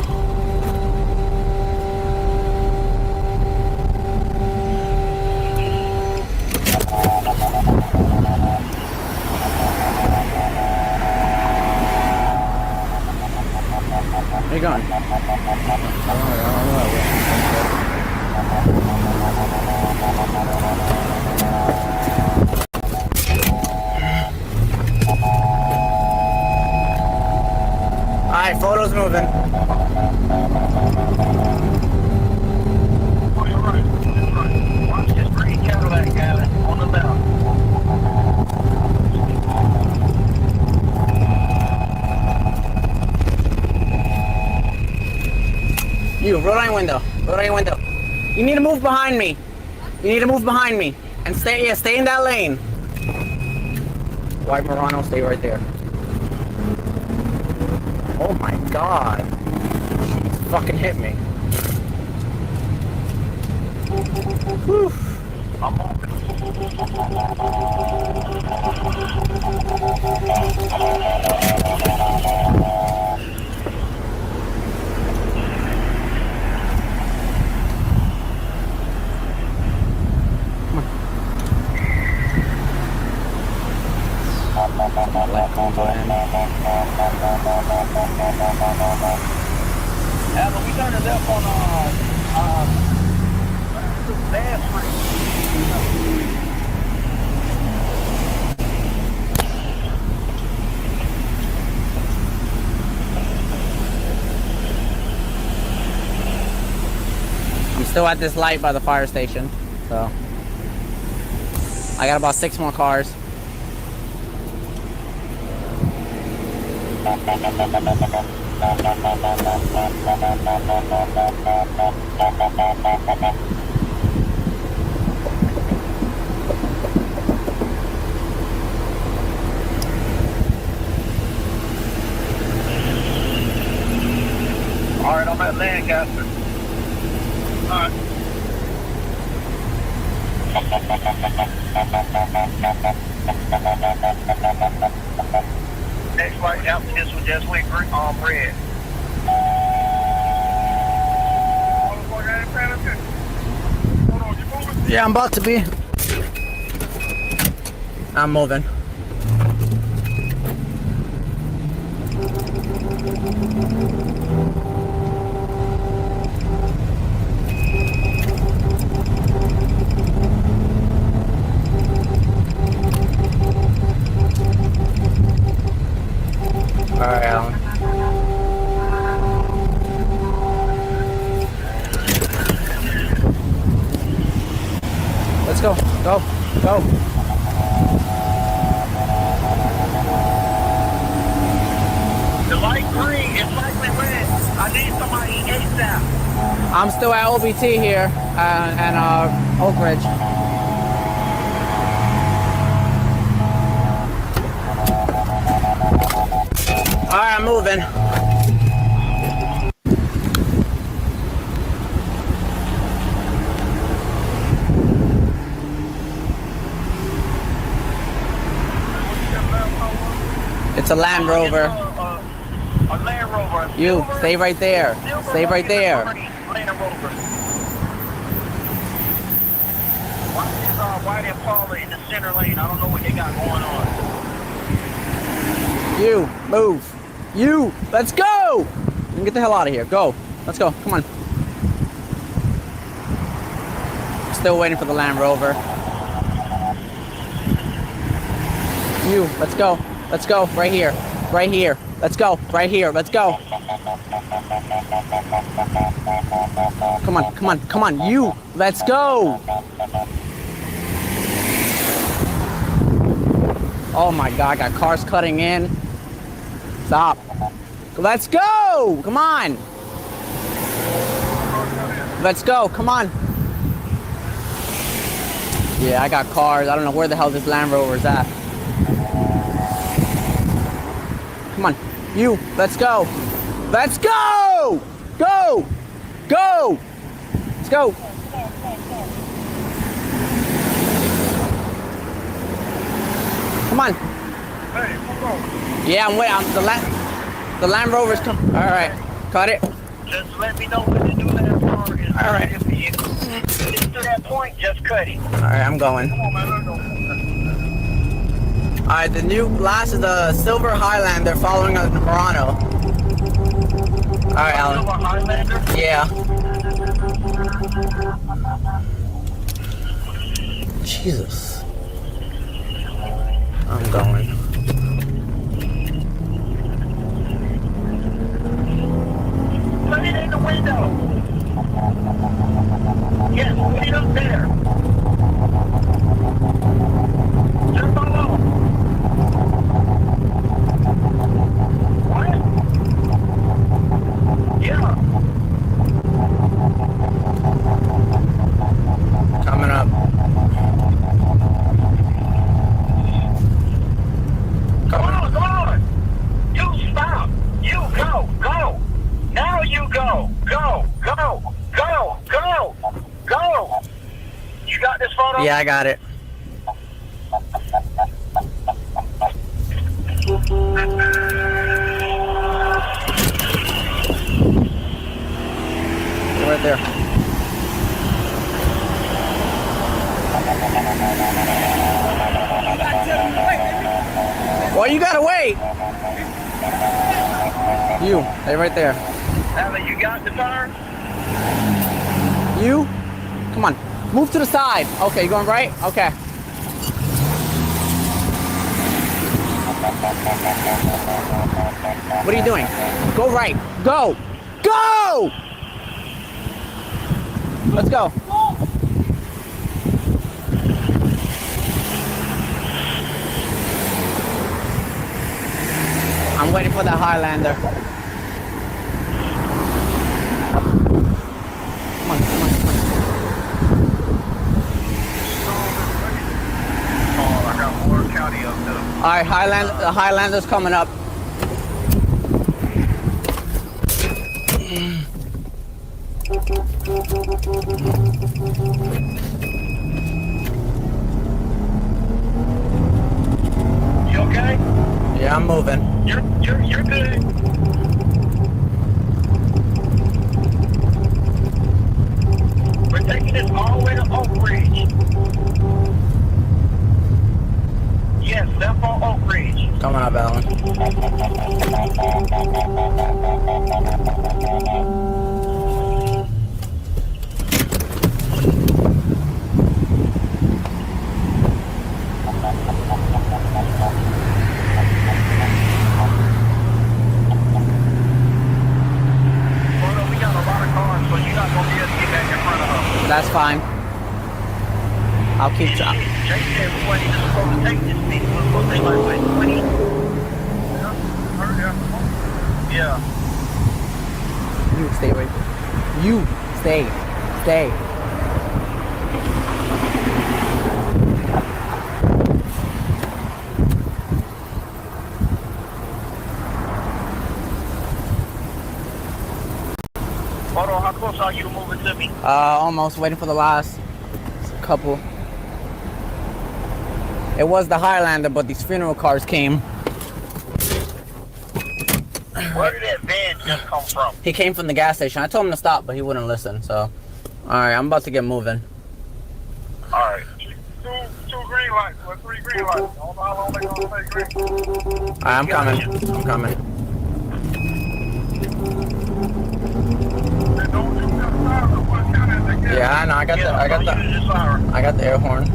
Where you going? Alright, photos moving. Oh, you're right. Watch this green Cadillac, Alan, on the left. You, roll down your window. Roll down your window. You need to move behind me. You need to move behind me. And stay in that lane. White Murano, stay right there. Oh my god. She's fucking hit me. Whew. I'm moving. Alan, we turned left on Bass Street. I'm still at this light by the fire station, so I got about 6 more cars. All right, I'm at Lancaster. All right. Next light after this one just went green, red. Yeah, I'm about to be. I'm moving. go. Go. Go. The light green is slightly red. I need somebody ASAP. I'm still at OBT here and Oak Ridge. All right, I'm moving. It's a Land Rover. A Land Rover. You, stay right there. Stay right there. Land Rover. Why is White Impala in the center lane? I don't know what they got going on. You, move. You, let's go! You can get the hell out of here. Go. Let's go. Come on. Still waiting for the Land Rover. You, let's go. Let's go. Right here. Right here. Let's go. Right here. Let's go. Come on. Come on. Come on. You, let's go. Oh my God, I got cars cutting in. Stop. Let's go. Come on. Let's go. Come on. Yeah, I got cars. I don't know where the hell this Land Rover is at. Come on. You, let's go. Let's go. Go. Go. Let's go. Come on. Hey, hold on. Yeah, I'm waiting. The Land Rover's coming. All right, cut it. Just let me know when to do that. All right. If you get to that point, just cut it. All right, I'm going. Come on, man. All right, the new glass is the Silver Highlander following a Murano. All right, Alan. Silver Highlander? Yeah. Jesus. I'm going. Put it in the window. Yes, put it up there. Jump on off. What? Yeah. Coming up. Come on, come on. You stop. You go, go. Now you go. Go, go, go, go, go. You got this photo? Yeah, I got it. Right there. Well, you gotta wait. You, stay right there. Alan, you got the car? You, come on, move to the side. Okay, you going right? Okay. What are you doing? Go right. Go. Go! Let's go. I'm waiting for the Highlander. Come on, come on, come on. Oh, I got Warren County up though. All right, the Highlander's coming up. You okay? Yeah, I'm moving. You're good. We're taking this all the way to Oak Ridge. Yes, left on Oak Ridge. Coming up, Alan. We got a lot of cars, so you're not going to be able to get back in front of them. That's fine. I'll keep track. Jay said we wasn't even supposed to take this thing. We were supposed to take like, what, 20? Yeah. You stay right there. You stay. Stay. Hold on, how close are you to moving to me? Almost waiting for the last couple. It was the Highlander, but these funeral cars came. Where did that van just come from? He came from the gas station. I told him to stop, but he wouldn't listen. So, all right, I'm about to get moving. All right. Two green lights, or 3 green lights. I don't know how long they're gonna stay green. All right, I'm coming. I'm coming. Yeah, I know. I got the air horn.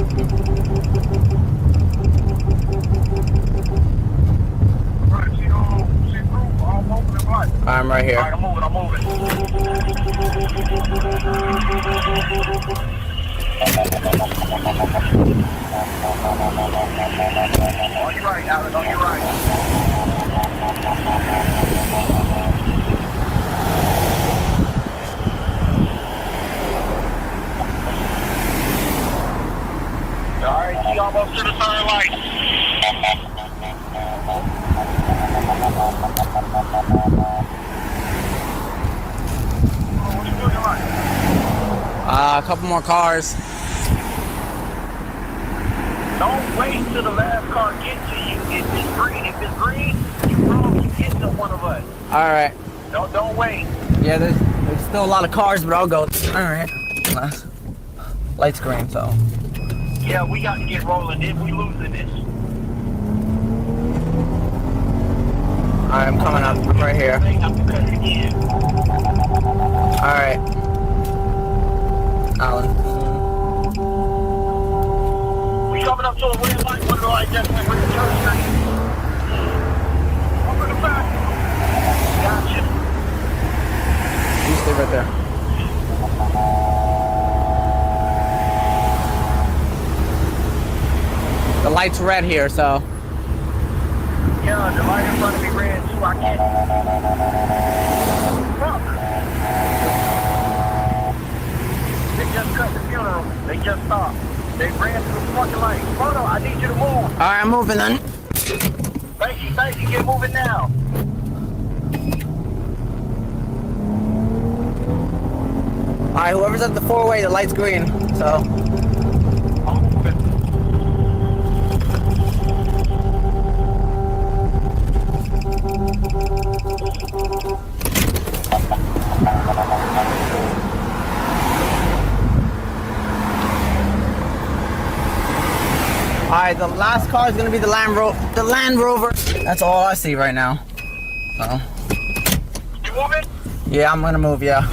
I'm right here. All right, I'm moving. On your right, Alan, on your right. Alright, she almost to the turn light. What you looking like? A couple more cars. Don't wait till the last car gets to you. If it's green, you probably get to one of us. All right. Don't wait. Yeah, there's still a lot of cars, but I'll go. All right. Light's green, so. Yeah, we got to get rolling. If we losing this. All right, I'm coming up. I'm right here. All right. Alan. We coming up to a red light. What do I just went with the church street? Up in the back. Gotcha. You stay right there. The light's red here, so. Yeah, the light in front of me red too. I can't. Fuck. They just cut the funeral. They just stopped. They ran through the fucking light. Photo, I need you to move. All right, I'm moving then. Thank you. Get moving now. All right, whoever's at the four-way, the light's green, so. All right, the last car is gonna be the Land Rover. That's all I see right now. So. You moving? Yeah, I'm gonna move. Yeah.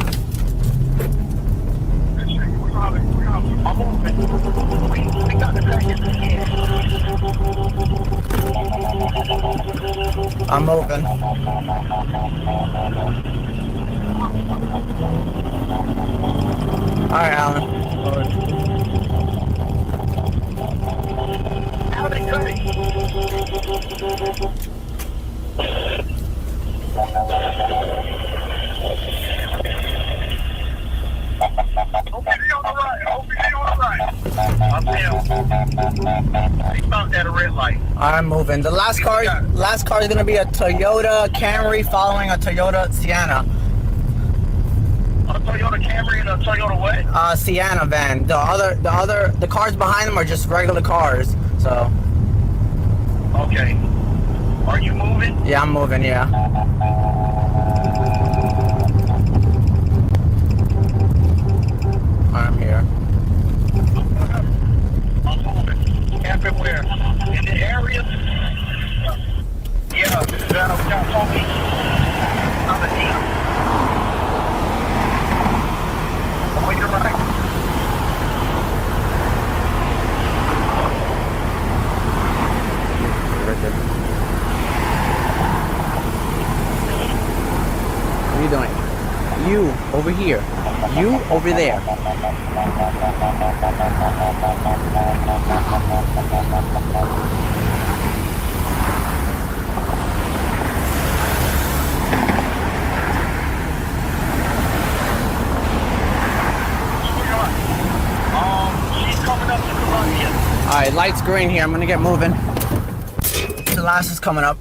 I'm moving. We got the seconds. I'm moving. All right, Alan. How they cut it? OPD on the right. I'm down. They stopped at a red light. I'm moving. The last car is gonna be a Toyota Camry following a Toyota Sienna. A Toyota Camry and a Toyota what? Sienna van. The cars behind them are just regular cars. So. Okay. Are you moving? Yeah, I'm moving. Yeah. I'm here. I'm moving. Everywhere. In the area? Yeah, y'all told me. I'm a deal. On your right. Right there. What are you doing? You over here. You over there. Alright, light's green here. I'm gonna get moving. The last is coming up.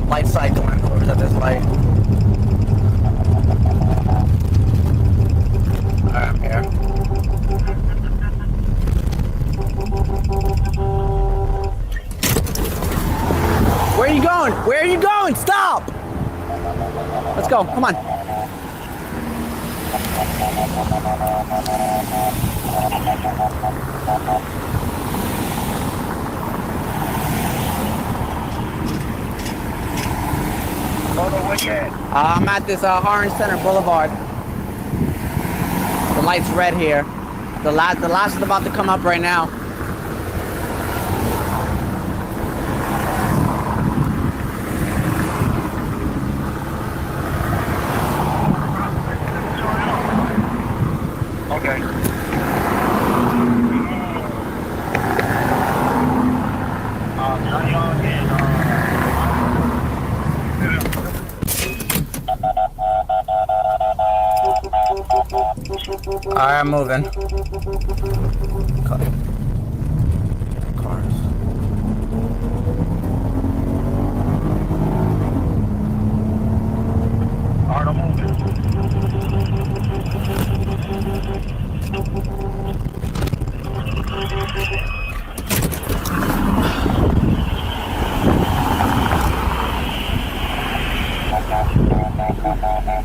Light cycling. Whoever's at this light. Alright, I'm here. Where are you going? Where are you going? Stop! Let's go. Come on. I'm at this Orange Center Boulevard. The light's red here. The last is about to come up right now. Okay. Alright, I'm moving. Cars. Alright, I'm moving.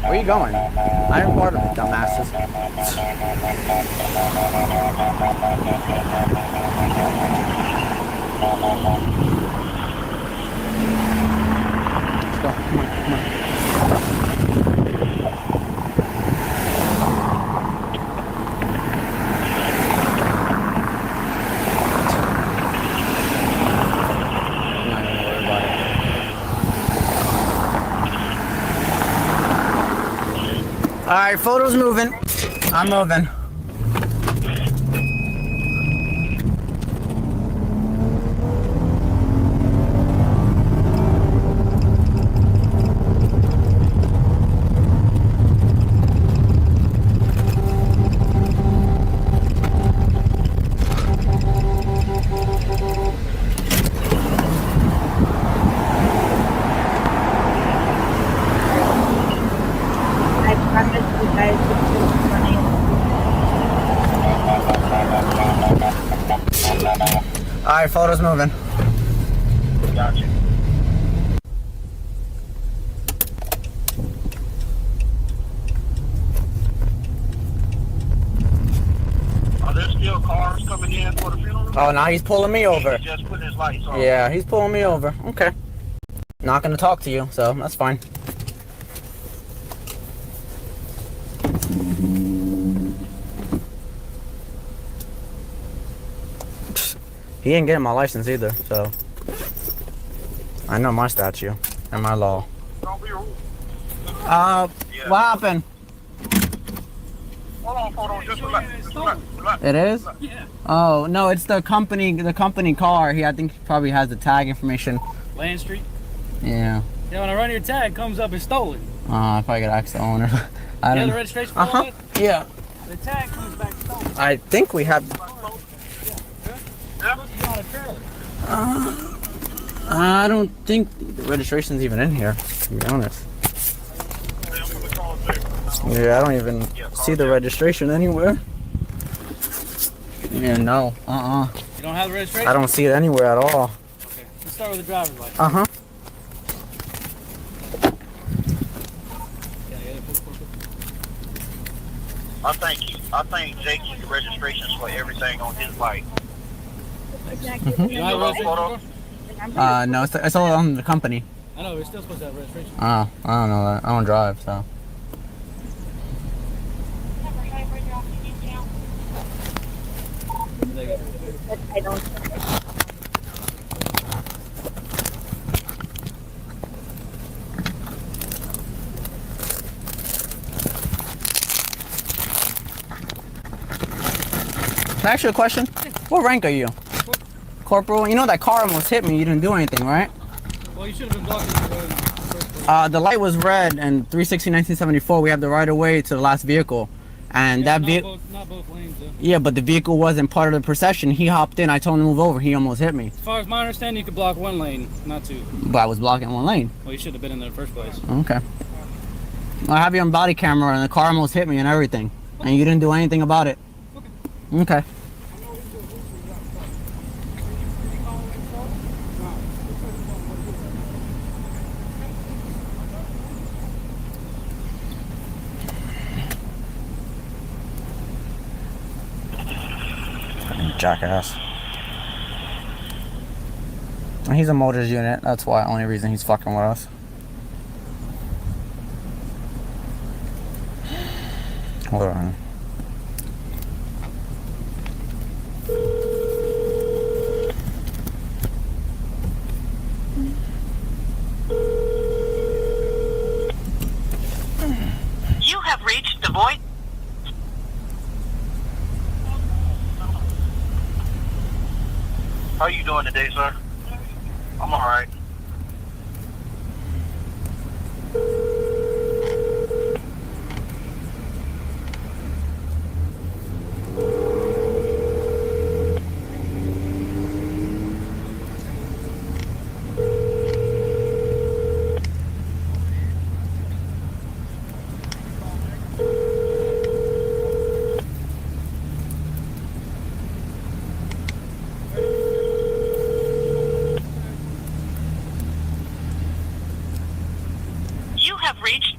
Where are you going? I am part of it, dumbasses. Let's go. Come on, come on. Alright, photos moving. I'm moving. Alright, photos moving. Gotcha. Are there still cars coming in for the funeral? Oh, now he's pulling me over. He's just putting his lights on. Yeah, he's pulling me over. Okay. Not gonna talk to you, so that's fine. He ain't getting my license either, so I know my statute and my law. Don't be rude. What happened? Hold on, hold on. Just relax. It is? Yeah. Oh no, it's the company car. I think he probably has the tag information. Land Street. Yeah. Yeah, when I run your tag, comes up as stolen. I probably gotta ask the owner. I You don't. have the registration for all that? Yeah. The tag comes back stolen. I think we have. I don't think the registration's even in here, to be honest. Yeah, I don't even see the registration anywhere. Yeah, no. You don't have the registration? I don't see it anywhere at all. Okay. Let's start with the driver's license. I think Jake keeps registrations for everything on his bike. You don't have a registration? No, it's all on the company. I know, we're still supposed to have registration. Oh, I don't know that. I don't drive, so. I don't. Can I ask you a question? What rank are you? Corporal? You know that car almost hit me. You didn't do anything, right? Well, you should have been blocking the road in the first The light was red, and 3/16/1974. We have the right of way to the last vehicle, and that vehicle. Not both lanes, though. Yeah, but the vehicle wasn't part of the procession. He hopped in. I told him to move over. He almost hit me. As far as my understanding, you could block one lane, not two. But I was blocking one lane. Well, you should have been in there in the first place. Okay. I have you on body camera, and the car almost hit me and everything, and you didn't do anything about it. Okay. Jackass. He's a motors unit. That's why. Only reason he's fucking with us. Hold on. You have reached DeWitte. How you doing today, sir? I'm alright. You have reached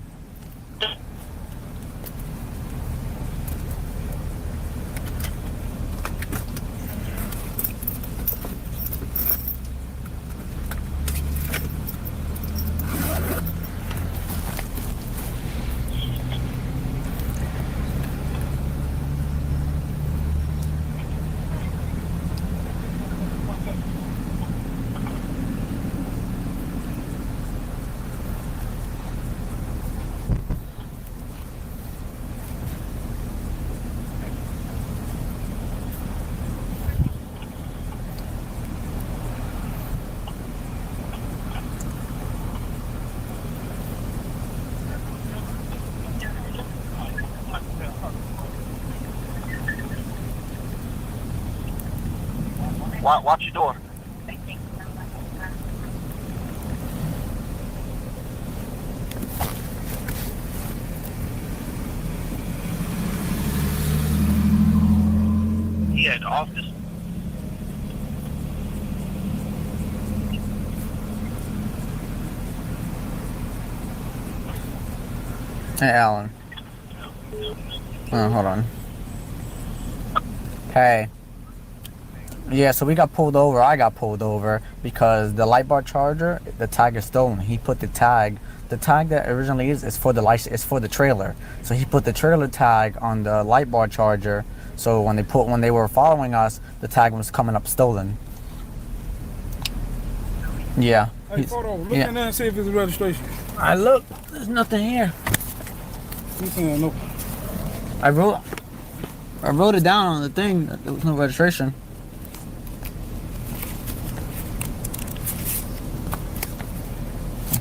watch your door. He at the office. Hey, Alan. Hold on. Hey. Yeah, so we got pulled over. I got pulled over because the light bar charger, the tag is stolen. He put the tag that originally is for the license, is for the trailer. So he put the trailer tag on the light bar charger. So when they were following us, the tag was coming up stolen. Yeah. Hey, photo, look in there and see if it's a registration. I look. There's nothing here. No. I wrote it down on the thing. There was no registration.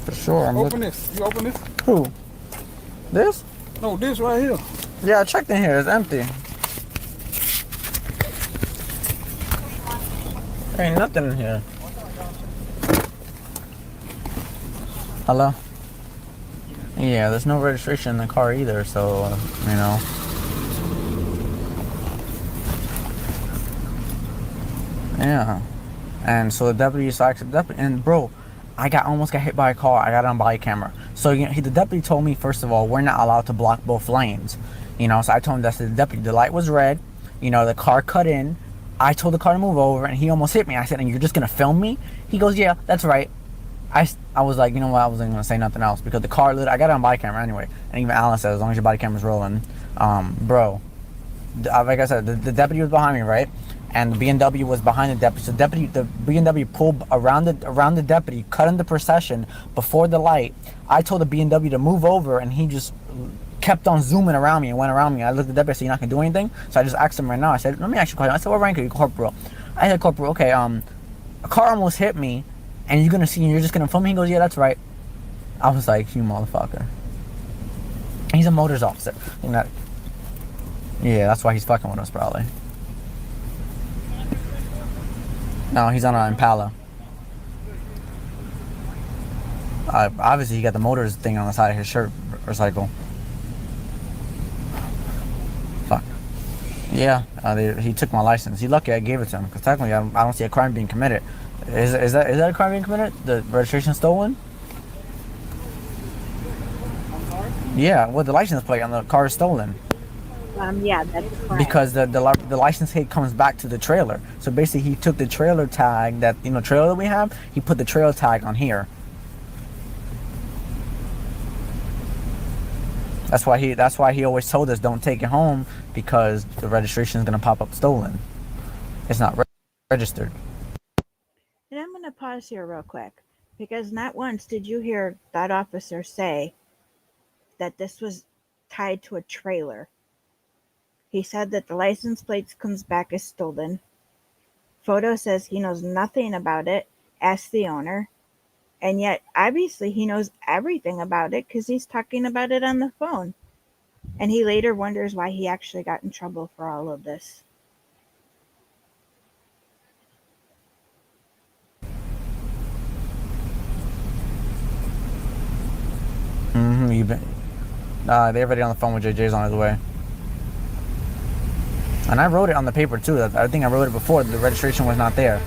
For sure. Open this. You open this? Who? This? No, this right here. Yeah, I checked in here. It's empty. There ain't nothing in here. Hello? Yeah, there's no registration in the car either, so, you know. Yeah. And so the deputy and bro, I almost got hit by a car. I got it on body camera. So you know, the deputy told me, first of all, we're not allowed to block both lanes. You know, so I told him that's the deputy. The light was red. You know, the car cut in. I told the car to move over, and he almost hit me. I said, and you're just gonna film me? He goes, yeah, that's right. I was like, you know what, I wasn't gonna say nothing else because the car, I got it on body camera anyway. And even Alan said, as long as your body camera's rolling, bro. Like I said, the deputy was behind me, right? And the BMW was behind the deputy. So the BMW pulled around the deputy, cut in the procession before the light. I told the BMW to move over, and he just kept on zooming around me and went around me. I looked at the deputy, I said, you're not gonna do anything? So I just asked him right now. I said, let me ask you a question. I said, what rank are you, corporal? I said, corporal, okay, a car almost hit me, and you're just gonna film me? He goes, yeah, that's right. I was like, you motherfucker. He's a motors officer. Yeah, that's why he's fucking with us, probably. No, he's on an Impala. Obviously, he got the motors thing on the side of his shirt, recycle. Fuck. Yeah, he took my license. He's lucky I gave it to him, because technically I don't see a crime being committed. Is that a crime being committed? The registration stolen? Yeah, well, the license plate on the car is stolen. Yeah, that's correct. Because the license plate comes back to the trailer. So basically, he took the trailer tag trailer that we have. He put the trailer tag on here. That's why he always told us don't take it home, because the registration is gonna pop up stolen. It's not registered. And I'm going to pause here real quick, because not once did you hear that officer say that this was tied to a trailer. He said that the license plate comes back as stolen. Photo says he knows nothing about it. Ask the owner. And yet, obviously, he knows everything about it because he's talking about it on the phone. And he later wonders why he actually got in trouble for all of this. They're already on the phone with JJ's on his way. And I wrote it on the paper too. I think I wrote it before. The registration was not there.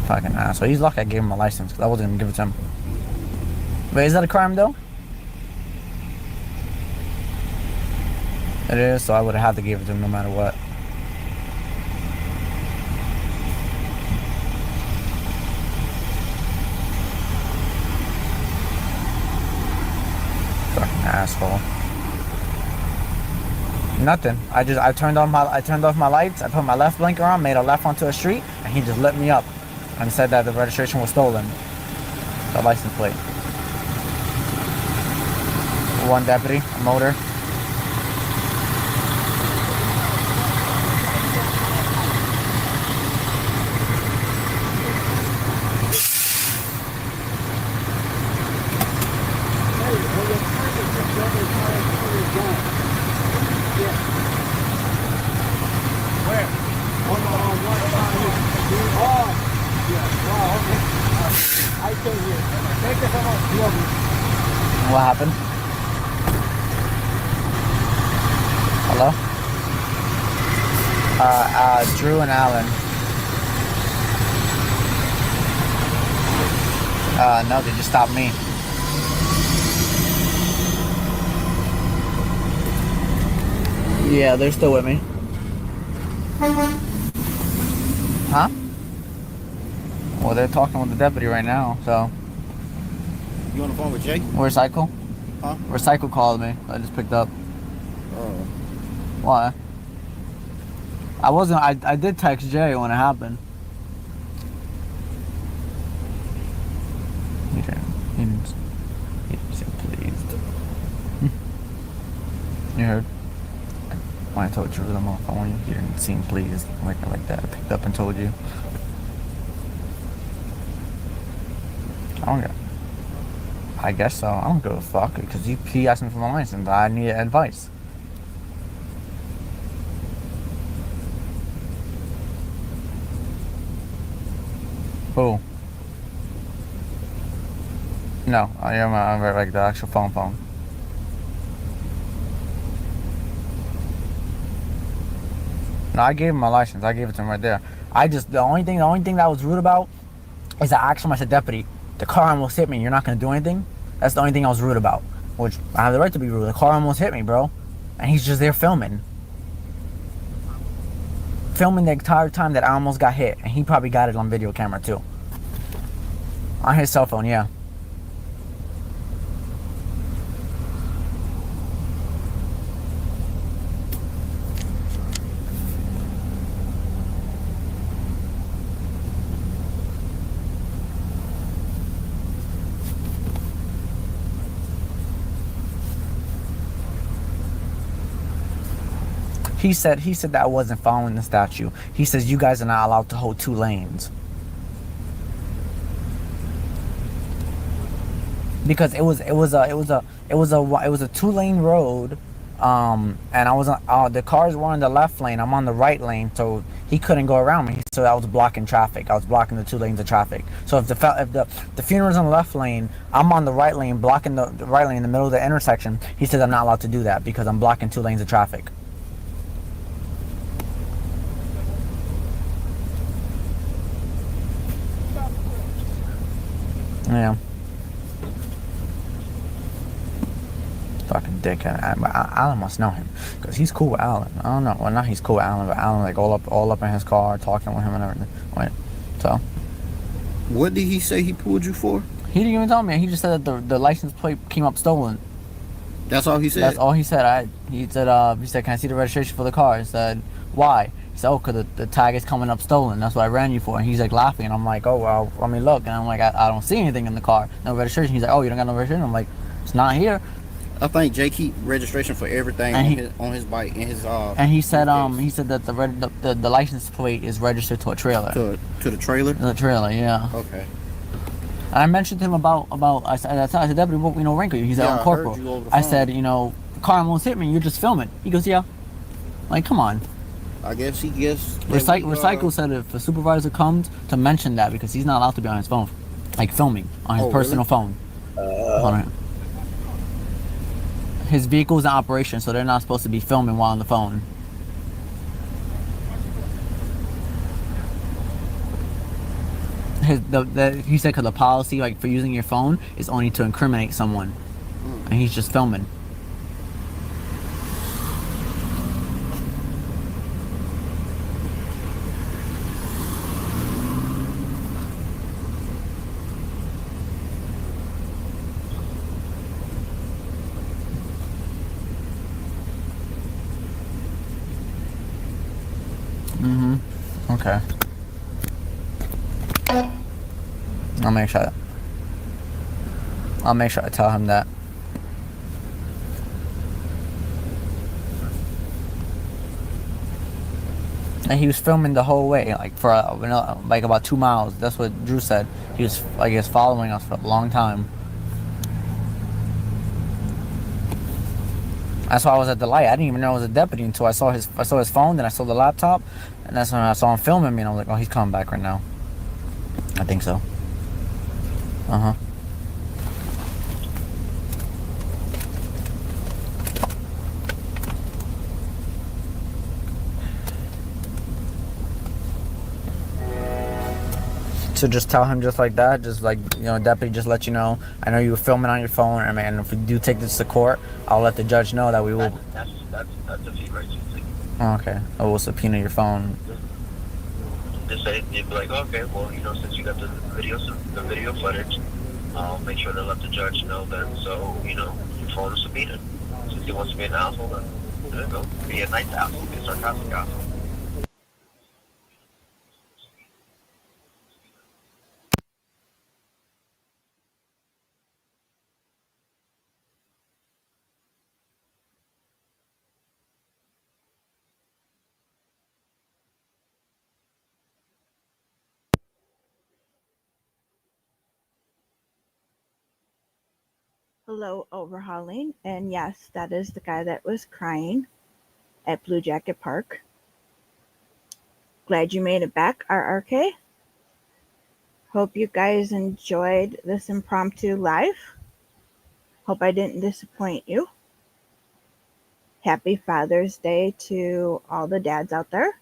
Fucking asshole. He's lucky I gave him a license, because I wasn't gonna give it to him. Wait, is that a crime though? It is, so I would have had to give it to him no matter what. Fucking asshole. Nothing. I turned off my lights. I put my left blinker on, made a left onto a street, and he just lit me up and said that the registration was stolen. The license plate. One deputy, a motor. What happened? Hello? Drew and Alan. No, they just stopped me. Yeah, they're still with me. Huh? Well, they're talking with the deputy right now, so. You on the phone with Jay? Recycle? Huh? Recycle called me. I just picked up. Oh. Why? I did text Jay when it happened. He didn't seem pleased. You heard? When I told Drew I'm on the phone, you didn't seem pleased like that. I picked up and told you. I guess so. I don't give a fuck, because he asked me for my license. I need advice. Who? No, I am like the actual phone. No, I gave him my license. I gave it to him right there. The only thing that I was rude about is I asked him, I said, deputy, the car almost hit me. You're not gonna do anything? That's the only thing I was rude about. Which, I have the right to be rude. The car almost hit me, bro. And he's just there filming. Filming the entire time that I almost got hit. And he probably got it on video camera, too. On his cell phone, yeah. He said that I wasn't following the statute. He says you guys are not allowed to hold 2 lanes. Because it was a 2-lane road, and I was on, the cars were on the left lane. I'm on the right lane, so he couldn't go around me. So I was blocking traffic. I was blocking the 2 lanes of traffic. So if the funeral's on the left lane, I'm on the right lane, blocking the right lane in the middle of the intersection. He says I'm not allowed to do that because I'm blocking 2 lanes of traffic. Yeah. Fucking dickhead. Alan must know him because he's cool with Alan. I don't know. Well, not he's cool with Alan, but Alan like all up in his car, talking with him and everything. Wait, so what did he say he pulled you for? He didn't even tell me. He just said that the license plate came up stolen. That's all he said. That's all he said. He said, can I see the registration for the car? I said, why? He said, oh, because the tag is coming up stolen. That's what I ran you for. And he's like laughing, and I'm like, oh well, let me look. And I'm like, I don't see anything in the car, no registration. He's like, oh, you don't got no registration? I'm like, it's not here. I think Jay keep registration for everything on his bike in his And he said that the license plate is registered to a trailer. To the trailer. The trailer, yeah. Okay. And I mentioned to him about I said Deputy, what wrinkle you? He said, Yeah, I'm corporal. I heard you over the I phone. said, the car almost hit me. You're just filming. He goes, yeah. Like, come on. I guess he gets. Recycle said if a supervisor comes to mention that because he's not allowed to be on his phone, like filming on his personal phone. His vehicle's in operation, so they're not supposed to be filming while on the phone. He said because the policy, like for using your phone, is only to incriminate someone, and he's just filming. Okay. I'll make sure I tell him that. And he was filming the whole way, like for like about 2 miles. That's what Drew said. He was following us for a long time. That's why I was at the light. I didn't even know it was a deputy until I saw his phone, then I saw the laptop, and that's when I saw him filming me, and I was like, oh, he's coming back right now. I think so. Uh-huh. So just tell him just like that, just like, deputy, just let you know. I know you were filming on your phone, and if we do take this to court, I'll let the judge know that we will. That's a fee right to take. Okay. I will subpoena your phone. Just say, you'd be like, okay, well, since you got the video footage, I'll make sure to let the judge know that, so, your phone is subpoenaed. Since he wants to be an asshole, then there you go. Be a nice asshole, be a sarcastic asshole. Hello, overhauling, and yes, that is the guy that was crying at Blue Jacket Park. Glad you made it back, RRK. Hope you guys enjoyed this impromptu live. Hope I didn't disappoint you. Happy Father's Day to all the dads out there.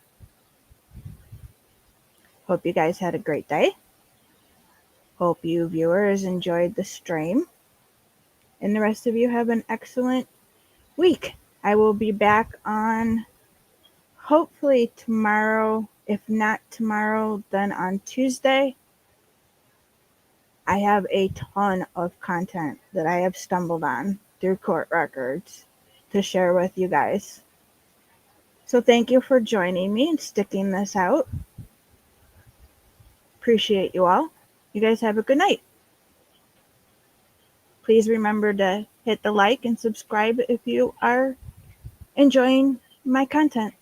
Hope you guys had a great day. Hope you viewers enjoyed the stream. And the rest of you have an excellent week. I will be back on hopefully tomorrow. If not tomorrow, then on Tuesday. I have a ton of content that I have stumbled on through court records to share with you guys. So thank you for joining me and sticking this out. Appreciate you all. You guys have a good night. Please remember to hit the like and subscribe if you are enjoying my content.